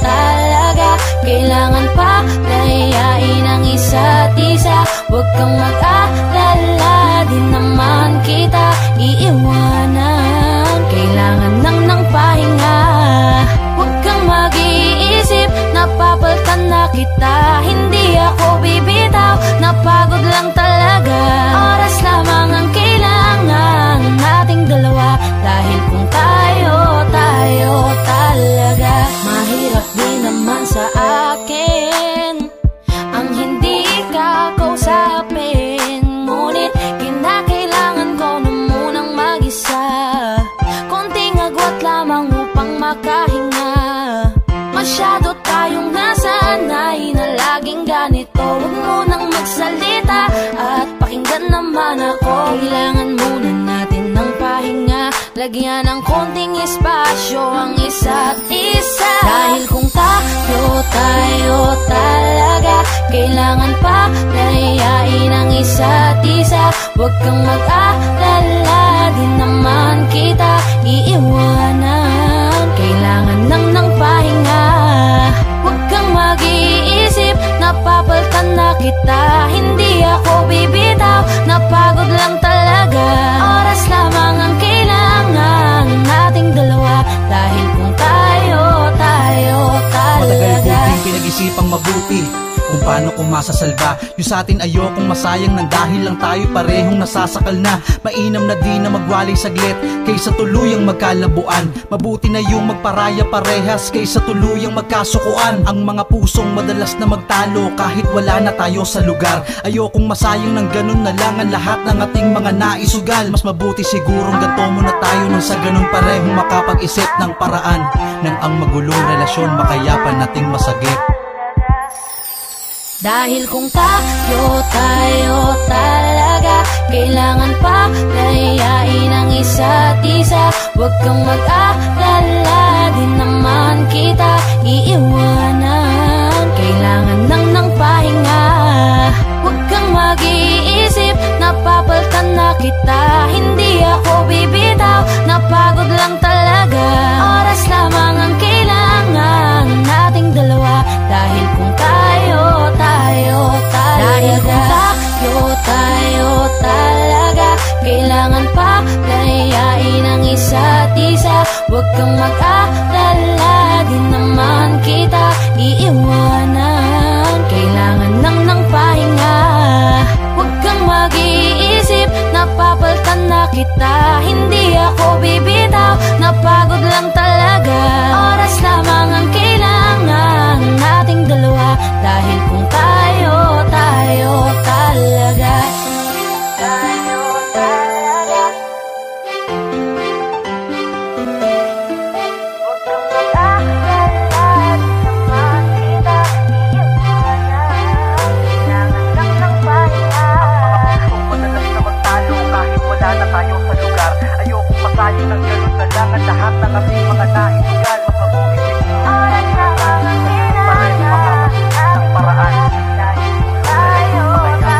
talaga, kailangan pa layain ang isa't isa. Huwag kang mag-alala, di naman kita iiwanan. Kailangan lang ng pahinga, huwag kang mag-iisip, napapalitan na kita. Hindi ako bibitaw, napagod lang talaga. Oras lamang ang kailangan nating dalawa. Dahil kung tayo talaga, mahirap din naman sa akin ang hindi ka kausapin. Ngunit kinakailangan ko na munang mag-isa, konting agwat lamang upang makahinga. Masyado tayong nasanay na laging ganito. Huwag munang magsalita at pakinggan naman ako. Kailangan muna natin ng pahinga, lagyan ng konting espasyo ang isa't isa. Dahil kung tayo talaga, kailangan pa layain ang isa't isa. Huwag kang mag-alala, di naman kita iiwanan. Kailangan lang ng pahinga, huwag kang mag-iisip, napapalitan na kita. Hindi ako bibitaw, napagod lang talaga. Oras lamang ang kailangan nating dalawa. Dahil kung tayo talaga.
Matagal ko din pinag-isipang mabuti kung paano ko masasalba yung sa atin. Ayokong masayang nang dahil lang tayo parehong nasasakal na. Mainam na di na magwalay saglit kaysa tuluyang magkalabuan. Mabuti na yung magparaya parehas kaysa tuluyang magkasukuan. Ang mga pusong madalas na magtalo kahit wala na tayo sa lugar. Ayokong masayang ng ganun na lang ang lahat ng ating mga naisugal. Mas mabuti sigurong ganto muna tayo nang sa ganun parehong makapag-isip ng paraan nang ang magulong relasyon makayapan nating masagip.
Dahil kung tayo talaga, kailangan pa layain ang isa't isa. Huwag kang mag-alala, di naman kita iiwanan. Kailangan lang ng pahinga, huwag kang mag-iisip, napapalitan na kita. Hindi ako bibitaw, napagod lang talaga. Oras lamang ang kailangan nating dalawa. Dahil kung tayo talaga, dahil kung tayo talaga, kailangan pa layain ang isa't isa. Huwag kang mag-alala, di naman kita iiwanan. Kailangan lang ng pahinga, huwag kang mag-iisip, napapalitan na kita, hindi ako bibitaw. Napagod lang talaga, oras lamang ang kailangan nating dalawa. Dahil kung tayo talaga,
sayang ng ganun na lang at lahat ng ating mga naisugal. Makabumigay oras na mga kailangan ng paraan. Tayo talaga.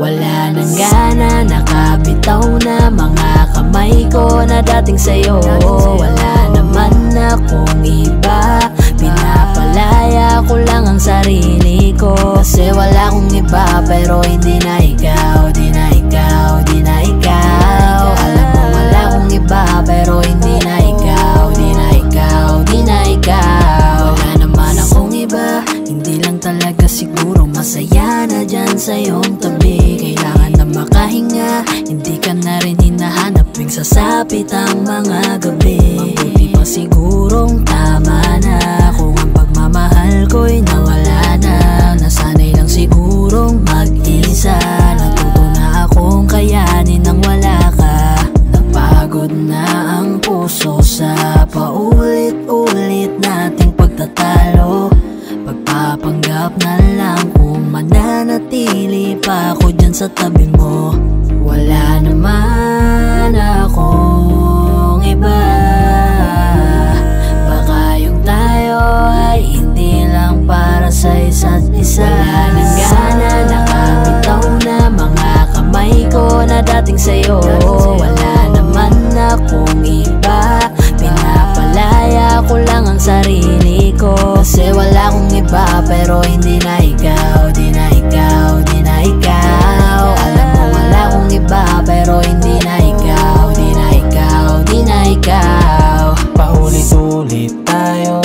wala nang gana, nakabitaw na mga kamay ko na dating sa'yo. Wala naman akong iba, pinapalaya ko lang ang sarili ko. Kasi wala akong iba, pero hindi na ikaw, di na ikaw, di na ikaw. Alam mo wala akong iba, pero hindi na ikaw, di na ikaw, di na ikaw. Wala naman akong iba, hindi lang talaga siguro masaya na dyan sa iyong tabi. Kailangan na makahinga, hindi ka na rin hinahanap tuwing sasapit ang mga gabi. Mabuti pa sigurong tama na kung ang pagmamahal ko'y nawala na. Nasanay lang sigurong mag-isa, natuto na akong kayanin nang wala ka. Napagod na ang puso sa paulit-ulit nating pagtatalo. Pagpapanggap na lang kung mananatili pa ako dyan sa tabi mo. Wala naman akong iba, baka yung tayo ay hindi lang para sa isa't isa. Wala nang gana, nakabitaw na mga kamay ko na dating sa'yo. Wala naman akong iba, pinapalaya ko lang ang sarili ko. Kasi wala akong iba, pero hindi na ikaw, di na ikaw, di na ikaw. Alam mo wala akong iba, pero hindi na ikaw, di na ikaw, di na ikaw.
Paulit-ulit tayo,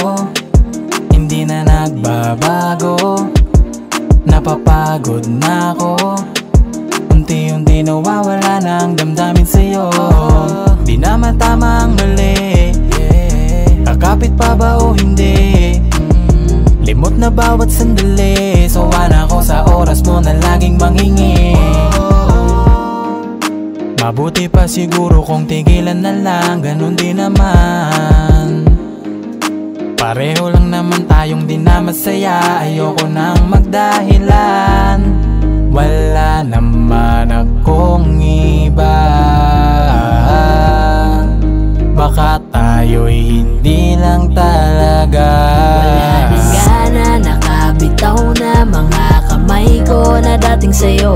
hindi na nagbabago. Napapagod na ako, unti-unti nawawala na ang damdamin sa'yo. Di naman tama ang mali, kakapit pa ba o hindi? Limot na bawat sandali, sawa na ako sa oras mo na laging mangingi. Mabuti pa siguro kung tigilan na lang, ganun din naman. Pareho lang naman tayong di na masaya, ayoko nang magdahilan. Wala naman akong iba, baka tayo'y hindi lang talaga.
Wala nang gana, nakabitaw na mga kamay ko na dating sa'yo.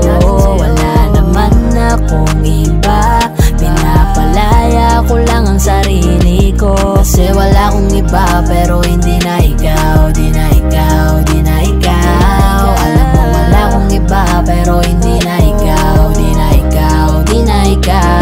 Wala naman akong iba, pinapalaya ko lang ang sarili ko. Kasi wala akong iba, pero hindi na ikaw, di na ikaw, di na ikaw. Alam mo wala akong iba, pero hindi na ikaw, di na ikaw, di na ikaw.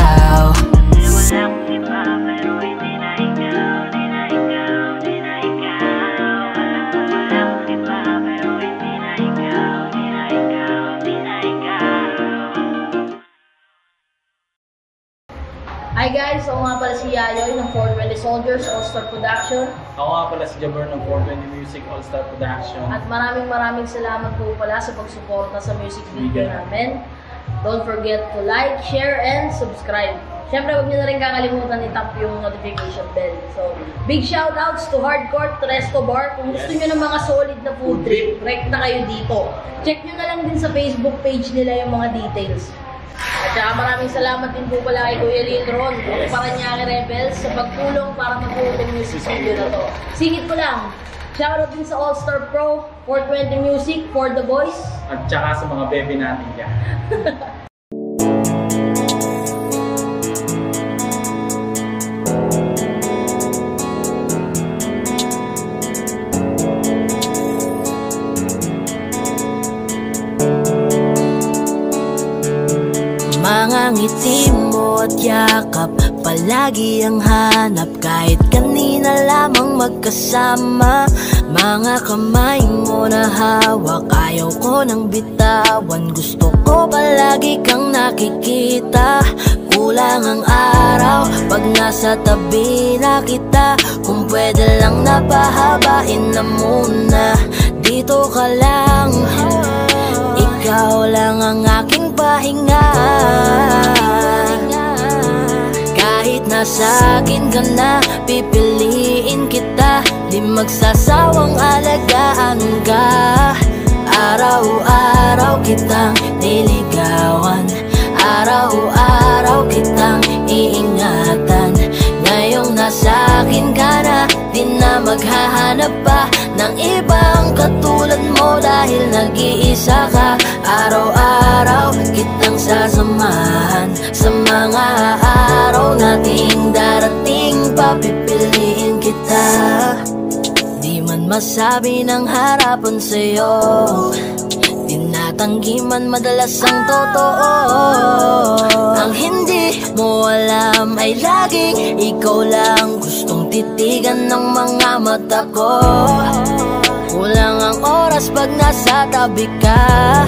Hi guys! Ako nga pala si Yayoy ng 420 Soldiers All-Star Production.
Ako nga pala si Jabber ng 420 Music All-Star Production.
At maraming salamat po pala sa pagsuporta sa music video namin. Don't forget to like, share, and subscribe. Siyempre, huwag nyo na rin kakalimutan i-tap yung notification bell. So, big shoutouts to Hardcore, to Resto Bar. Kung gusto nyo ng mga solid na food trip, rek na kayo dito. Check nyo na lang din sa Facebook page nila yung mga details. At saka maraming salamat din po pala kay Kuya Lindron, Paranaque Rebels, sa pagtulong para matulong yung music video na to. Singit ko lang. Shoutout din sa All-Star Pro, 420 Music, For the Boys.
At saka sa mga bebe natin dyan.
Mga ngiti mo at yakap, palagi ang hanap. Kahit kanina lamang magkasama. Mga kamay mo na hawak, ayaw ko nang bitawan. Gusto ko palagi kang nakikita. Kulang ang araw pag nasa tabi na kita. Kung pwede lang napahabain na muna. Dito ka lang, ikaw lang ang aking pahinga. Kahit nasa akin ka na, pipiliin kita. Di magsasawang alagaan ka. Araw-araw kitang niligawan. Araw-araw kitang iingatan. Ngayong nasa akin ka na, di na maghahanap pa ng ibang katulad mo. Dahil nag-iisa ka. Araw-araw kitang sasamahan. Sa mga araw nating darating, papipiliin kita. Di man masabi ng harapan sa'yo, tinatanggi man madalas ang totoo. Ang hindi mo alam ay laging ikaw lang gustong titigan ng mga mata ko. Kulang ang oras pag nasa tabi ka.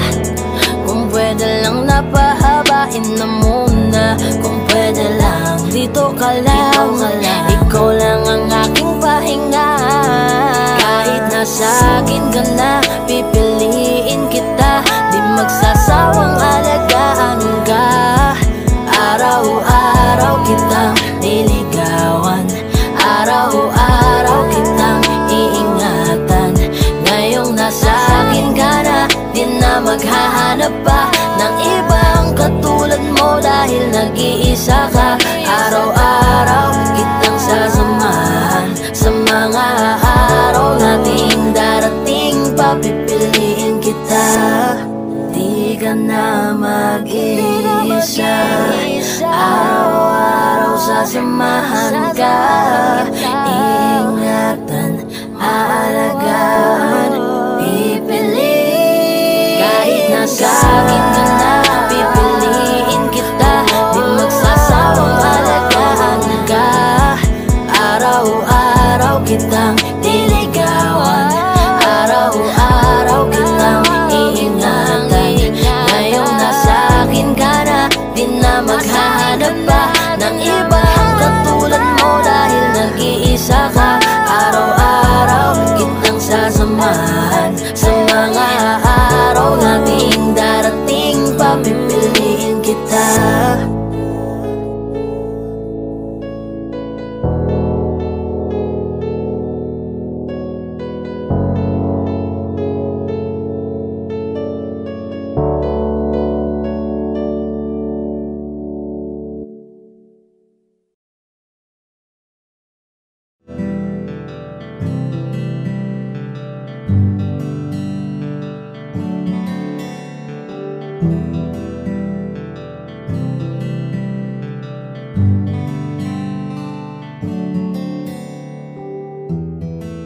Kung pwede lang napahabain na muna. Kung pwede lang dito ka lang. Ikaw lang ang aking pahinga. Kahit nasa akin ka na, pipiliin kita. Di magsasawang alagaan ka. Araw-araw kitang niligawan. Araw-araw kitang iingatan. Ngayong nasa akin ka na, di na maghahanap pa ng ibang katulad mo. Dahil nag-iisa ka. Araw-araw kitang sasamahan. Sa mga araw nating darating, papipiliin kita. Di ka na mag-iisa. Araw-araw sasamahan ka. Ingatan, aalagaan, pipiliin. Kahit nasa akin ka na, pipiliin kita. Di magsasawang alagaan ka. Araw-araw kitang niligawan. Araw-araw kitang iingatan. Ngayong nasa akin ka na, di na maghahanap pa ng ibang katulad mo. Dahil nag-iisa ka. Araw-araw kitang sasamahan. Sa mga araw nating darating, papipiliin kita.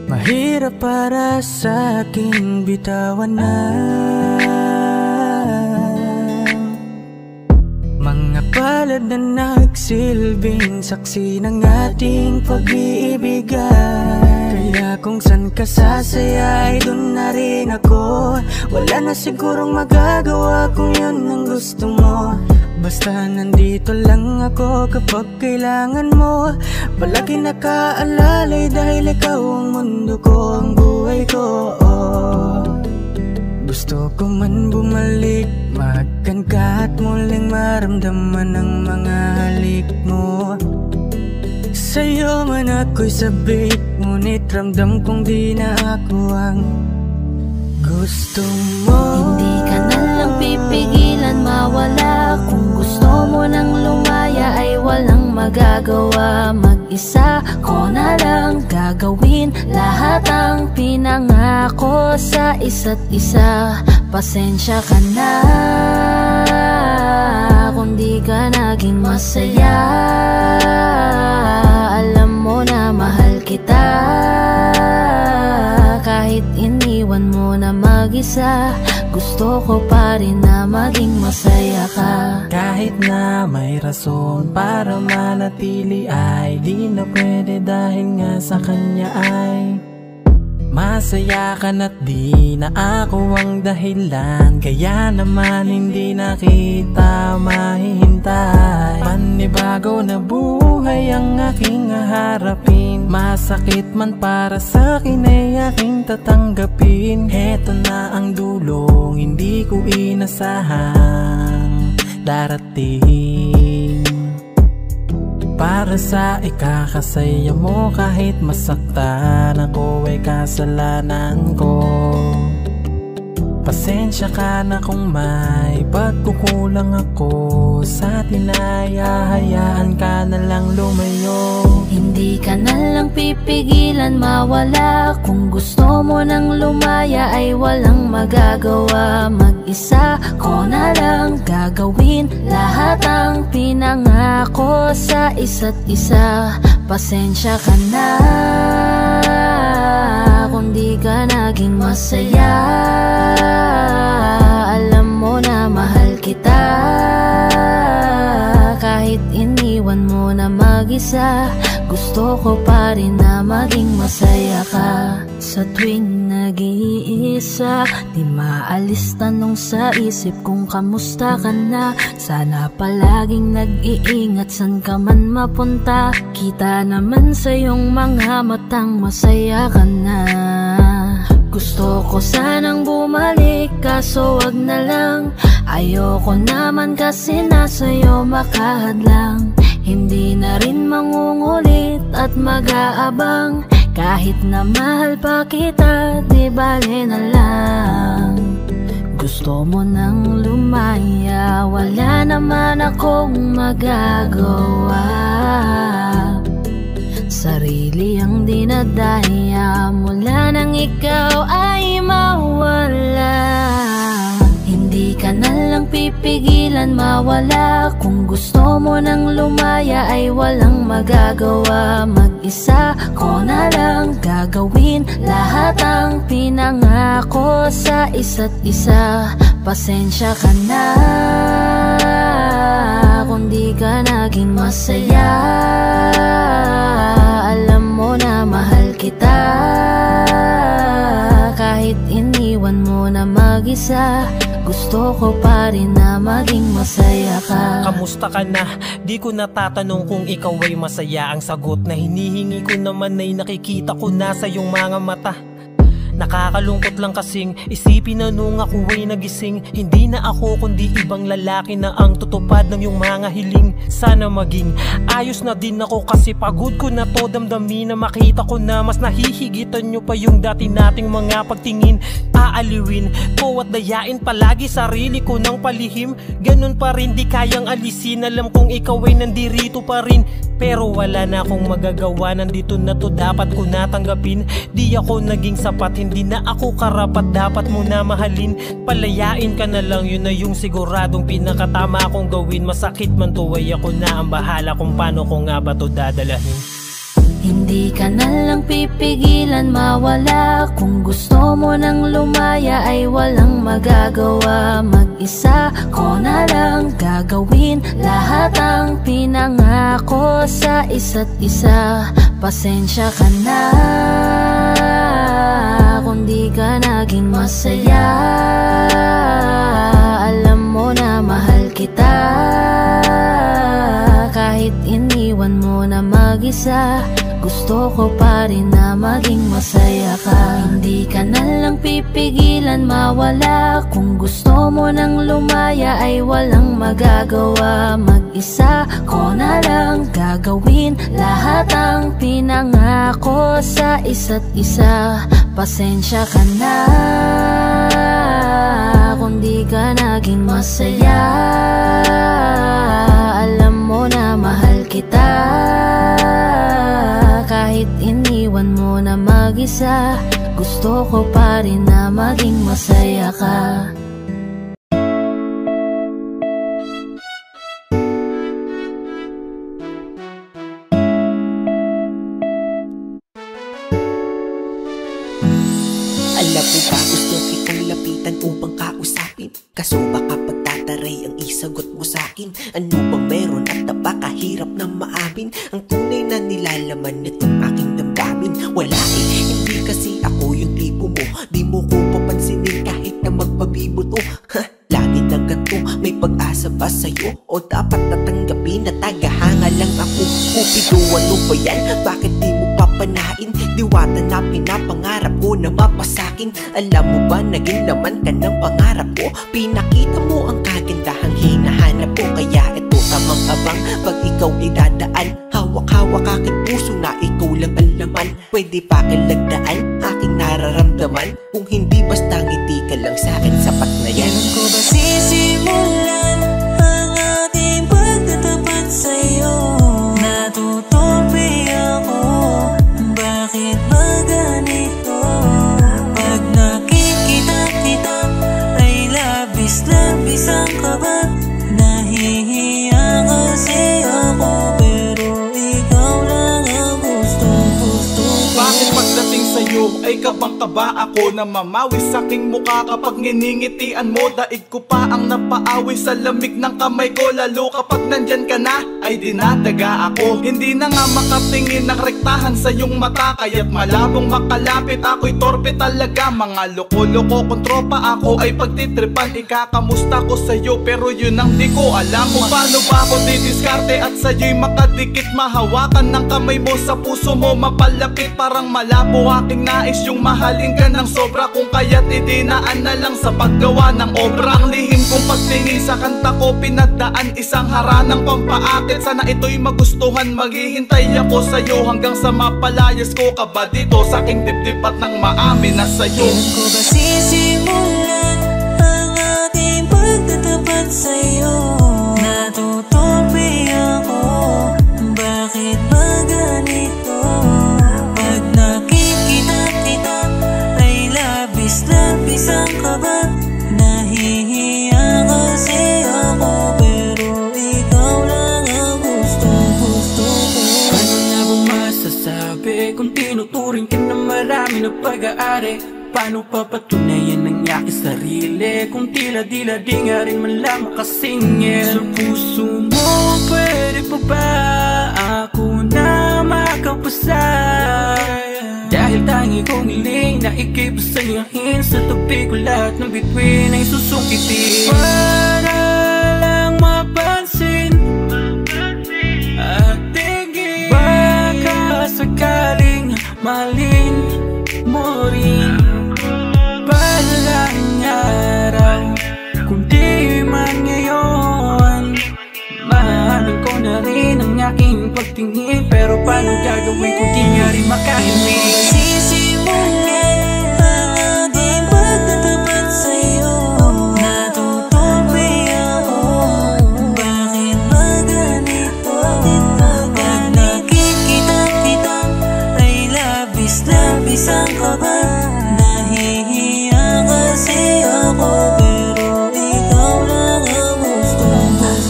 Mahirap para sa aking bitawan na mga palad na nagsilbing saksi ng ating pag-iibigan. Kaya kung san ka sasaya ay dun na rin ako. Wala na sigurong magagawa kung yun ang gusto mo. Basta nandito lang ako kapag kailangan mo. Palagi nakaalalay dahil ikaw ang mundo ko, ang buhay ko. Gusto ko man bumalik, makan ka at muling maramdaman ang mga halik mo. Sa'yo man ako'y sabik, ngunit ramdam kong di na ako ang gusto mo.
Hindi ka na lang pipigilan mawala. Kung gusto mo nang lumaya ay walang magagawa. Mag mag-isa ko na lang gagawin lahat ang pinangako sa isa't isa. Pasensya ka na kung di ka naging masaya. Alam mo na mahal kita, kahit iniwan mo na mag-isa, gusto ko pa rin na maging masaya ka.
Kahit na may rason para manatili ay di na pwede dahil nga sa kanya ay masaya ka na't di na ako ang dahilan. Kaya naman hindi na kita mahihintay. Panibago na buhay ang aking haharapin. Masakit man para sa'kin ay aking tatanggapin. Heto na ang dulong hindi ko inasahang darating. Para sa ikakasaya mo kahit masaktan ako ay kasalanan ko. Pasensya ka na kung may pagkukulang ako sa atin ay hahayaan ka na lang lumayo.
Hindi ka na lang pipigilan mawala. Kung gusto mo nang lumaya ay walang magagawa. Mag-isa ko na lang gagawin lahat ang pinangako sa isa't isa. Pasensya ka na kung di ka naging masaya. Alam mo na mahal kita, kahit iniwan mo na mag-isa, gusto ko pa rin na maging masaya ka. Sa tuwing nag-iisa, di maalis tanong sa isip kung kamusta ka na. Sana palaging nag-iingat san ka man mapunta. Kita naman sa iyong mga matang masaya ka na. Gusto ko sanang bumalik kaso wag na lang. Ayoko naman kasi nasa'yo makahadlang. Hindi na rin mangungulit at mag-aabang. Kahit na mahal pa kita, di bale na lang. Gusto mo nang lumaya, wala naman akong magagawa. Sarili ang dinadaya mula nang ikaw ay mawala. Hindi ka na lang pipigilan mawala. Kung gusto mo nang lumaya ay walang magagawa. Mag-isa ko na lang gagawin lahat ang pinangako sa isa't isa. Pasensya ka na kung di ka naging masaya. Alam mo na mahal kita, kahit iniwan mo na mag-isa, gusto ko pa rin na maging masaya ka.
Kamusta ka na? Di ko natatanong kung ikaw ay masaya. Ang sagot na hinihingi ko naman ay nakikita ko na sa iyong mga mata. Nakakalungkot lang kasing isipin na nung ako ay nagising, hindi na ako kundi ibang lalaki na ang tutupad ng iyong mga hiling. Sana maging ayos na din ako kasi pagod ko na to damdamin na makita ko na mas nahihigitan nyo pa yung dati nating mga pagtingin. Aaliwin ko at dayain palagi sarili ko ng palihim. Ganun pa rin di kayang alisin. Alam kong ikaw ay nandirito pa rin, pero wala na akong magagawa. Nandito na to, dapat ko natanggapin. Di ako naging sapat, hindi na ako karapat, dapat mo na mahalin. Palayain ka na lang, yun na yung siguradong pinakatama akong gawin. Masakit man to ay ako na ang bahala kung paano ko nga ba to dadalahin.
Hindi ka na lang pipigilan mawala. Kung gusto mo nang lumaya ay walang magagawa. Mag-isa ko na lang gagawin lahat ang pinangako sa isa't isa. Pasensya ka na kung di ka naging masaya. Alam mo na mahal kita, kahit iniwan mo na mag-isa, gusto ko pa rin na maging masaya ka. Hindi ka na lang pipigilan mawala. Kung gusto mo nang lumaya ay walang magagawa. Mag-isa ko na lang gagawin lahat ang pinangako sa isa't isa. Pasensya ka na kung di ka naging masaya. Alam mo na mahal kita, mag-isa. Gusto ko pa rin na maging masaya ka.
Alam mo ba gusto kitang lapitan upang kausapin, kaso baka pagtataray ang isagot mo sa'kin. Ano ba meron at napakahirap na maamin ang tunay na nilalaman nitong aking damdamin? Wala eh, hindi kasi ako yung tipo mo. Di mo ko papansinin kahit na magpabibuto. Lagi na ganito, may pag-asa ba sa'yo? O dapat natanggapin na tagahanga lang ako? Kupido, ano ba yan? Bakit di mo papanain? Diwata na pinapangarap ko na mapasakin. Alam mo ba, naging laman ka ng pangarap ko. Pinakita mo ang kagandahang hinahanap ko. Kaya ito tamang abang pag ikaw ay dadaan. Hawak-hawak aking puso na ikaw lang ang laman. Pwede pa kilagdaan aking nararamdaman. Kung hindi basta ngiti ka lang sa'kin, sapat na yan.
Kailan ko ba sisimulan ang ating pagtatapat sa'yo? Natutupi ako, bakit ba ganito? Pag nakikita kita ay labis-labis ang kaba. Nahihiya kasi ako, pero ikaw lang ang gusto-gusto ko.
Bakit pagdating sa'yo ay kabang-kaba ako na mamawi sa'king mukha kapag nginingitian mo? Daig ko pa ang napaawi sa lamig ng kamay ko. Lalo kapag nandyan ka na ay dinadaga ako. Hindi na nga makatingin ng rektahan sa iyong mata, kaya't malabong makalapit ako'y torpe talaga. Mga loko-loko kong tropa ako ay pagtitripan. Ikakamusta ko sa'yo pero yun ang di ko alam kung paano ba ako didiskarte at sa'yo'y makadikit. Mahawakan ng kamay mo sa puso mo, mapalapit parang malabo aking nais yung mahalin ka ng sobra. Kung kaya't idinaan na lang sa paggawa ng obra. Ang lihim kong pagtingin sa kanta ko pinagdaan, isang haranang pampaakit. Sana ito'y magustuhan, maghihintay ako sa'yo hanggang sa mapalayas ko ka ba dito sa aking dibdib at nang maamin na sa'yo.
Kailan ko ba sisimulan ang ating pagtatapat sa'yo? Natutupi ako, bakit ba ganito? Pag nakikita kita ay labis-labis ang kaba. Nahihiya kasi ako, pero ikaw lang ang gusto-gusto ko.
Ano na bang masasabi kung tinuturing ka na marami na pag-aari? Paano papatunayan ang aking sarili kung tila-dila di nga rin man lang makasingil? Sa puso mo, pwede pa ba ako na makapasa? Dahil tangi kong hiling na ikipasayahin, sa tabi ko lahat ng bituin ay susungkitin. Para lang mapansin at tingin, baka sakaling mahalin mo rin. Balang araw, kundi man ngayon, mahalin ko na rin ang aking pagtingin. Pero paano gagawin kung di nga rin makahimik?
Sisimulan ang ating pagtatapat sa'yo. Natutupi ako, bakit ba ganito? Pag nakikita kita ay labis-labis ang kaba. Nahihiya kasi ako, pero ikaw lang ang gusto-gusto.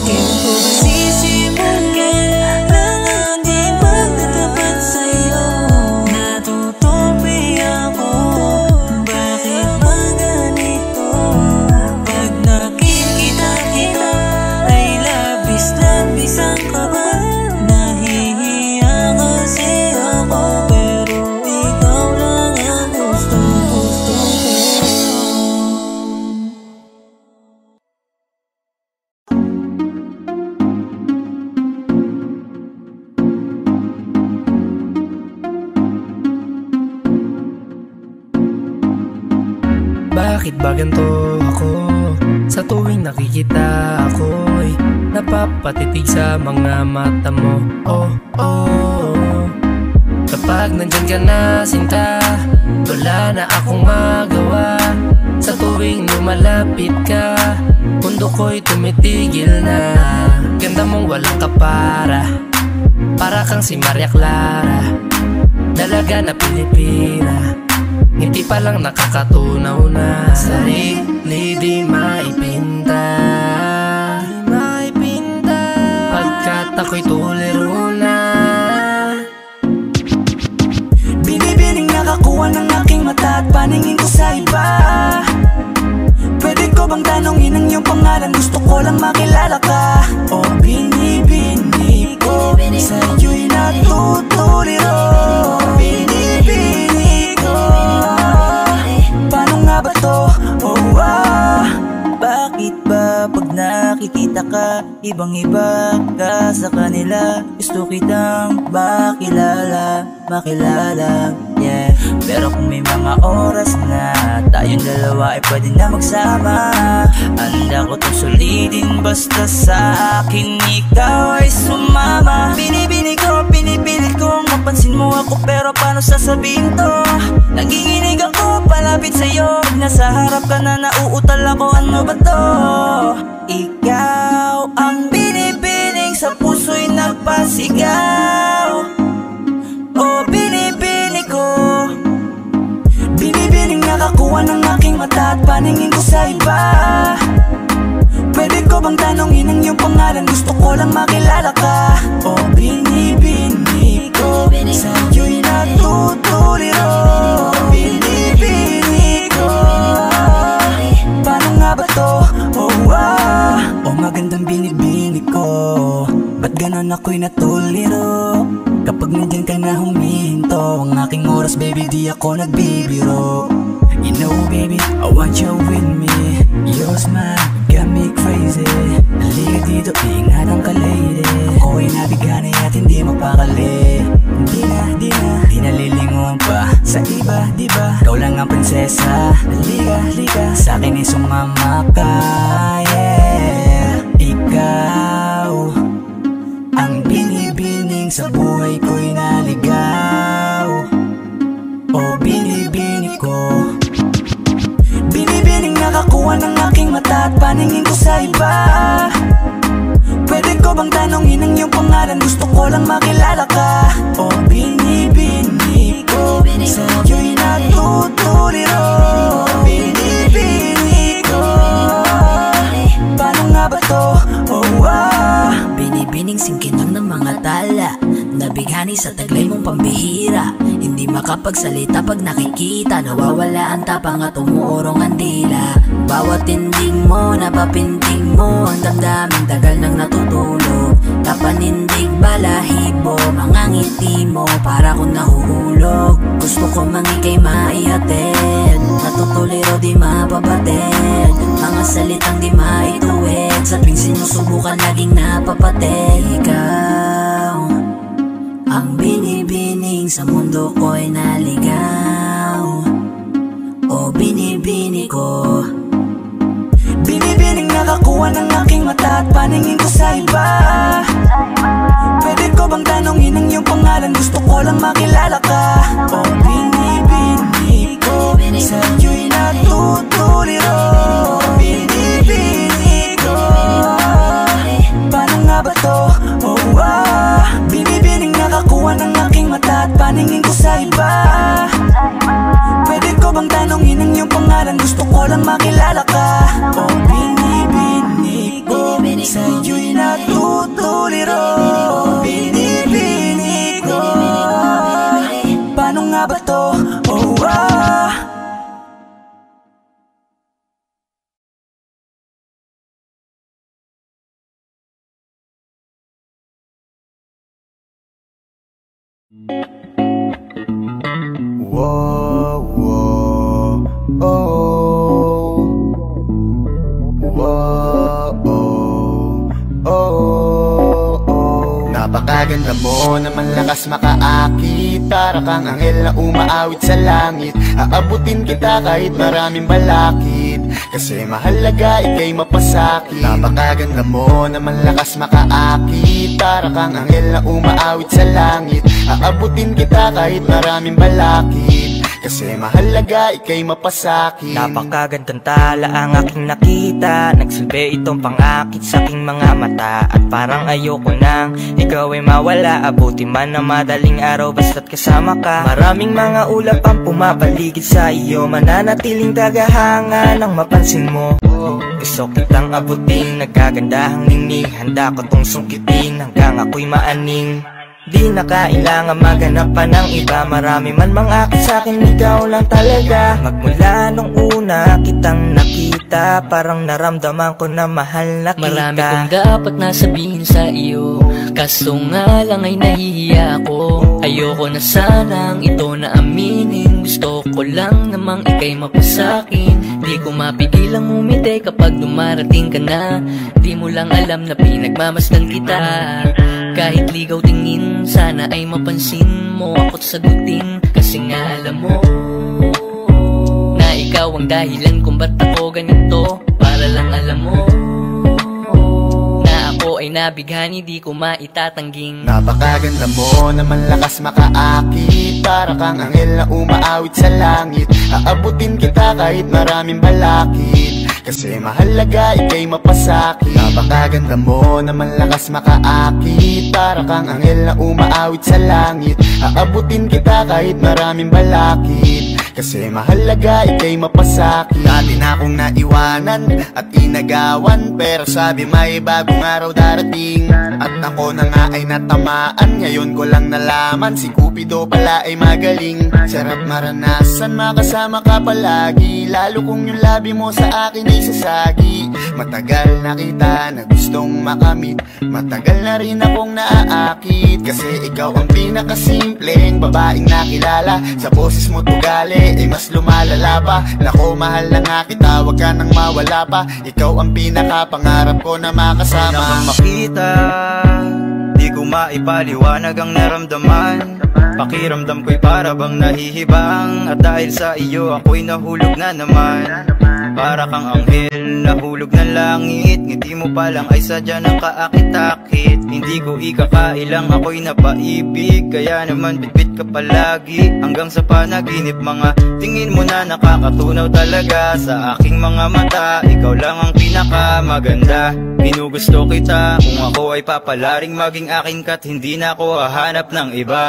Kailan ko ba sisimulan ang ating pagtatapat sa'yo? Natutupi ako, bakit ba ganito? Pag nakikita kita ay labis-labis ang kaba. Nahihiya kasi ako, pero ikaw lang ang gusto-gusto ko.
Bakit ba ganito ako? Sa tuwing nakikita ako'y napapatitig sa mga mata mo. Oh, oh. Kapag nandyan ka na, sinta, wala na akong magawa. Sa tuwing lumalapit ka, mundo ko'y tumitigil na. Ganda mong walang kapara, para kang si Maria Clara. Dalaga na Pilipina, ngiti pa lang nakakatunaw na. Sarili di maipinta, pagkat ako'y tuliro na.
Binibining nakakuha ng aking mata at paningin ko sa iba. Pwede ko bang tanongin ang iyong pangalan? Gusto ko lang makilala ka. O binibini ko, sa'yo'y natutuliro. Binibini ko, paano nga ba to? Oh, bakit ba pag nakikita ka, ibang-iba ka sa kanila? Gusto kitang makilala, yeah. Pero kung may mga oras na tayong dalawa ay pwede na magsama, handa ko to sulitin basta sa akin ikaw ay sumama. Binibini ko, pinipilit kong mapansin mo ako, pero paano sasabihin to? Nanginginig ako palapit sa'yo, pag nasa harap ka na nauutal ako, ano ba to? Ikaw ang binibining sa puso'y nagpasigaw. O binibini ko, binibining nakakuha ng aking mata at paningin ko sa iba. Pwede ko bang tanongin ang iyong pangalan? Gusto ko lang makilala ka. O binibini ko, sa'yo'y natutuliro. Binibini ko, paano nga ba to? Oh, magandang binibini ko, ba't ganon ako'y natuliro? Kapag nandyan ka na huminto, ang aking oras baby di ako nagbibiro. You know baby, I want you with me. Your smile got me crazy. Halika dito, ingatan ka lady. Ako'y nabigani at hindi mapakali. Di na lilingon pa sa iba, diba? Ikaw lang ang prinsesa. Halika, sa'kin ay sumama ka, yeah. Ikaw ang binibining sa buhay ko'y naligaw. O binibini ko, binibining nakakuha ng aking mata at paningin ko sa iba. Pwede ko bang tanongin ang iyong pangalan? Gusto ko lang makilala ka. O binibini ko, sa'yo'y natutuliro. Binibini ko, paano nga ba to? Binibining singkinang ng mga tala, nabighani sa taglay mong pambihira. Hindi makapagsalita pag nakikita, nawawala ang tapang at umuurong ang dila. Bawat tinding mo, napapinting mo, ang damdamin tagal nang natutulog. Kapanindig balahibo, mga ngiti mo, para kong nahuhulog. Gusto ko mangikay maihatid, natutuliro di mapabatid. Mga salitang di maituwid, sa tuwing sinusubukan laging napapatid. Ikaw ang binibining sa mundo ko'y naligaw. O binibini ko, binibining nakakuha ng aking mata at paningin ko sa iba. Pwede ko bang tanongin ang iyong pangalan? Gusto ko lang makilala ka. O binibini ko, sa'yo'y natutuliro. Binibini ko, paano nga ba to? Binibining nakakuha ng aking mata at paningin ko sa iba. Pwede ko bang tanongin ang iyong pangalan? Gusto ko lang makilala ka. O binibini ko, sa'yo'y natutuliro. Binibini ko, paano nga ba to?
Napakaganda mo naman, lakas makaakit. Para kang anghel na umaawit sa langit. Aabutin kita kahit maraming balakid, kasi mahalaga ika'y mapasakit. Napakaganda mo naman, lakas makaakit. Para kang anghel na umaawit sa langit. Aabutin kita kahit maraming balakid, Kasi mahalaga ika'y mapasakit.
Napakagandang tala ang aking nakita, nagsilbi itong pangakit sa aking mga mata. At parang ayoko nang ikaw ay mawala, abuti man na madaling araw basta't kasama ka. Maraming mga ulap ang pumapaligid sa iyo, mananatiling tagahanga nang mapansin mo. Gusto kitang abutin, nagkagandahang ningning, handa ko tong sungkitin hanggang ako'y maaning. Di na kailangan maghanap pa ng iba, marami man mangakit sa'kin, ikaw lang talaga. Magmula nung una kitang nakita, parang naramdaman ko na mahal na kita.
Marami kong dapat nasabihin sa iyo, kaso nga lang ay nahihiya ako. Ayoko na sanang ito na aminin, gusto ko lang namang ika'y mapasakin. Di ko mapigilang umiti kapag dumarating ka na, di mo lang alam na pinagmamasdan kita. Kahit ligaw tingin, sana ay mapansin mo ako't sagutin. Kasi nga alam mo na ikaw ang dahilan kung ba't ako ganito. Para lang alam mo na ako ay nabighani, di ko maitatangging.
Napakaganda mo naman, lakas makaakit, para kang anghel na umaawit sa langit. Aabutin kita kahit maraming balakid, kasi mahalaga ika'y mapasakit. Napakaganda mo naman, lakas makaakit, para kang anghel na umaawit sa langit. Aabutin kita kahit maraming balakid, kasi mahalaga ika'y mapasakit. Dati na akong naiwanan at inagawan, pero sabi may bagong araw darating. At ako na nga ay natamaan, ngayon ko lang nalaman si Cupido pala ay magaling. Sarap maranasan, makasama ka palagi, lalo kung yung labi mo sa akin ay sasagi. Matagal na kita na gustong makamit, matagal na rin akong naaakit. Kasi ikaw ang pinakasimpleng babaeng nakilala, sa boses mo tugali ay mas lumalala pa. Nako mahal na nga kita, wag ka nang mawala pa. Ikaw ang pinakapangarap ko na makasama.
Di na kang makita, di ko maipaliwanag ang naramdaman. Pakiramdam ko'y para bang nahihibang, at dahil sa iyo ako'y nahulog na naman. Para kang anghel, nahulog ng langit, ngiti mo pa lang ay sadya ng kaakit-akit. Hindi ko ikakailang ako'y napaibig, kaya naman bitbit ka palagi hanggang sa panaginip. Mga tingin mo na nakakatunaw talaga sa aking mga mata. Ikaw lang ang pinakamaganda, ginugusto kita. Kung ako ay papalaring maging akin ka't hindi na ako hahanap ng iba.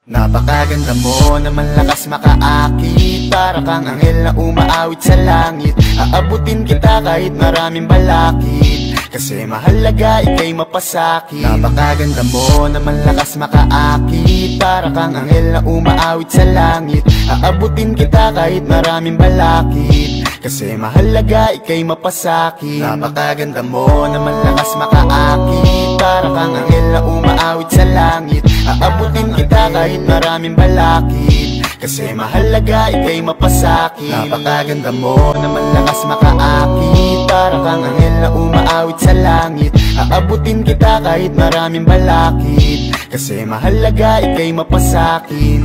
Napakaganda mo naman, lakas makaakit, para kang anghel na umaawit sa langit. Aabutin kita kahit maraming balakid, kasi mahalaga ika'y mapasakit. Napakaganda mo naman, lakas makaakit, para kang anghel na umaawit sa langit. Aabutin kita kahit maraming balakid, kasi mahalaga ika'y mapasakit. Napakaganda mo naman, lakas makaakit, para kang anghel na umaawit sa langit. Aabutin kita kahit maraming balakid, kasi mahalaga ika'y mapasakit. Napakaganda mo naman, lakas makaakit, para kang anghel na umaawit sa langit. Aabutin kita kahit maraming balakid, kasi mahalaga ika'y mapasakit.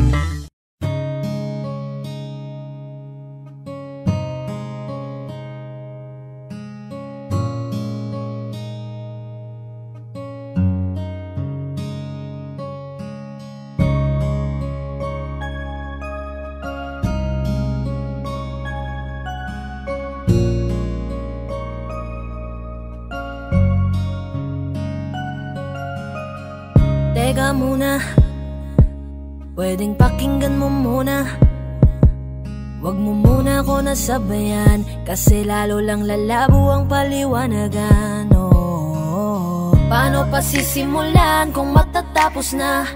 Teka muna, pwedeng pakinggan mo muna. Wag mo muna ako nasabayan, kasi lalo lang lalabo ang paliwanagan. Paano pa sisimulan kung matatapos na?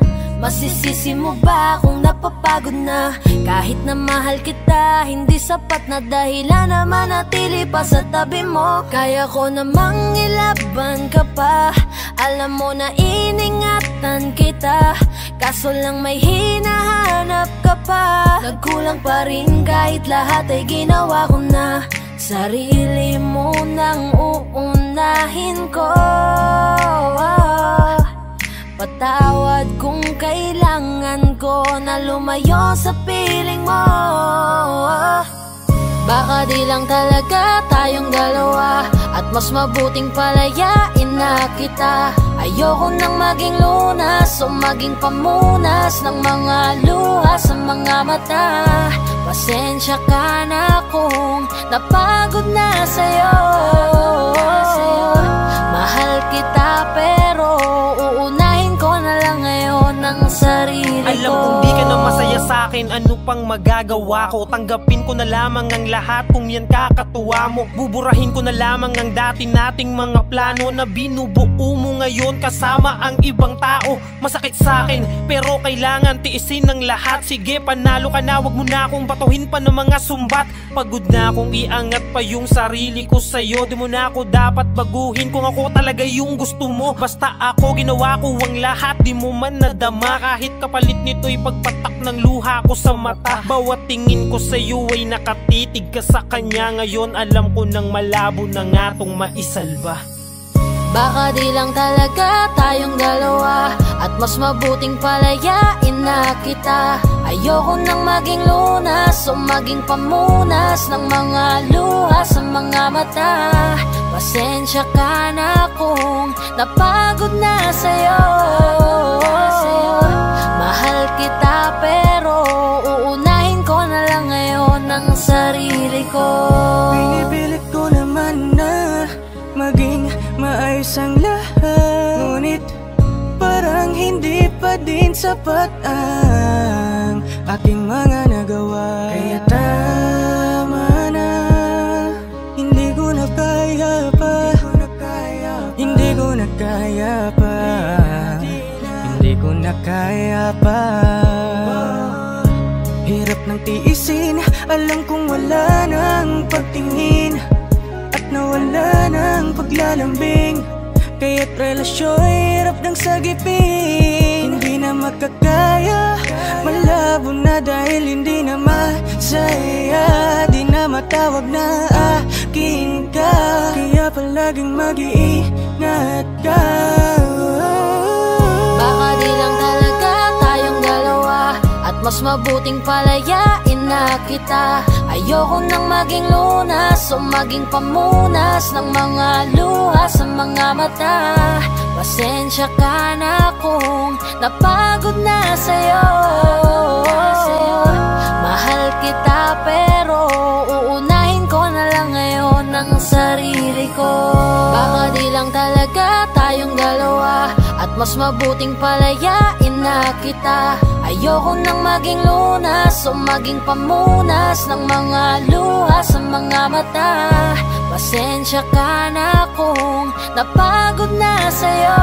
Masisisi mo ba kung napapagod na? Kahit na mahal kita, hindi sapat na dahilan na manatili pa sa tabi mo. Kaya ko namang ilaban ka pa, alam mo na iningatan kita, kaso lang may hinahanap ka pa. Nagkulang pa rin kahit lahat ay ginawa ko na, sarili mo nang uunahin ko. Patawad kung kailangan ko na lumayo sa piling mo. Baka di lang talaga tayong dalawa, at mas mabuting palayain na kita. Ayoko nang maging lunas o maging pamunas ng mga luha sa mga mata. Pasensya ka na kung napagod na sa'yo. Mahal kita pero uunahin ko na lang ngayon ang sarili ko.
Alam kong di ka na masaya sa'kin, ano pang magagawa ko? Tanggapin ko na lamang ang lahat kung yan kakatuwa mo. Buburahin ko na lamang ang dati nating mga plano na binubuo mo ngayon kasama ang ibang tao. Masakit sa'kin pero kailangan tiisin ng lahat. Sige, panalo ka na, wag mo na akong batuhin pa ng mga sumbat. Pagod na akong iangat pa yung sarili ko sa'yo. Di mo na ako dapat baguhin kung ako talaga yung gusto mo. Basta ako, ginawa ko ang lahat, di mo man nadama. Kahit kapalit nito'y pagpatak ng luha ko sa mata. Bawat tingin ko sa'yo ay nakatitig ka sa kanya. Ngayon alam ko nang malabo na nga tong maisalba.
Baka di lang talaga tayong dalawa, at mas mabuting palayain na kita. Ayoko nang maging lunas o maging pamunas ng mga luha sa mga mata. Pasensya ka na kung napagod na sa'yo. Mahal kita pero uunahin ko na lang ngayon ang sarili ko.
Pinipilit ko naman na maging maayos ang lahat, ngunit parang hindi pa din sapat ang aking mga nagawa. Kaya tama na, hindi ko na kaya pa, hindi ko na kaya pa, hindi ko na kaya pa. Hirap ng tiisin, alam kong wala nang pagtingin at nawala ng paglalambing. Kaya't relasyo'y hirap ng sagipin. Hindi na makakaya, malabo na dahil hindi na masaya. Di na matawag na akin ka, kaya palaging mag-iingat ka.
Baka di lang talaga tayong dalawa, at mas mabuting palayain na kita. Ayoko nang maging lunas o maging pamunas ng mga luha sa mga mata. Pasensya ka na kung napagod na sa'yo. Mahal kita pero uunahin ko na lang ngayon ang sarili ko. Baka di lang talaga tayong dalawa, at mas mabuting palayain na kita. Ayoko nang maging lunas o maging pamunas ng mga luha sa mga mata. Pasensya ka na kung napagod na sa'yo.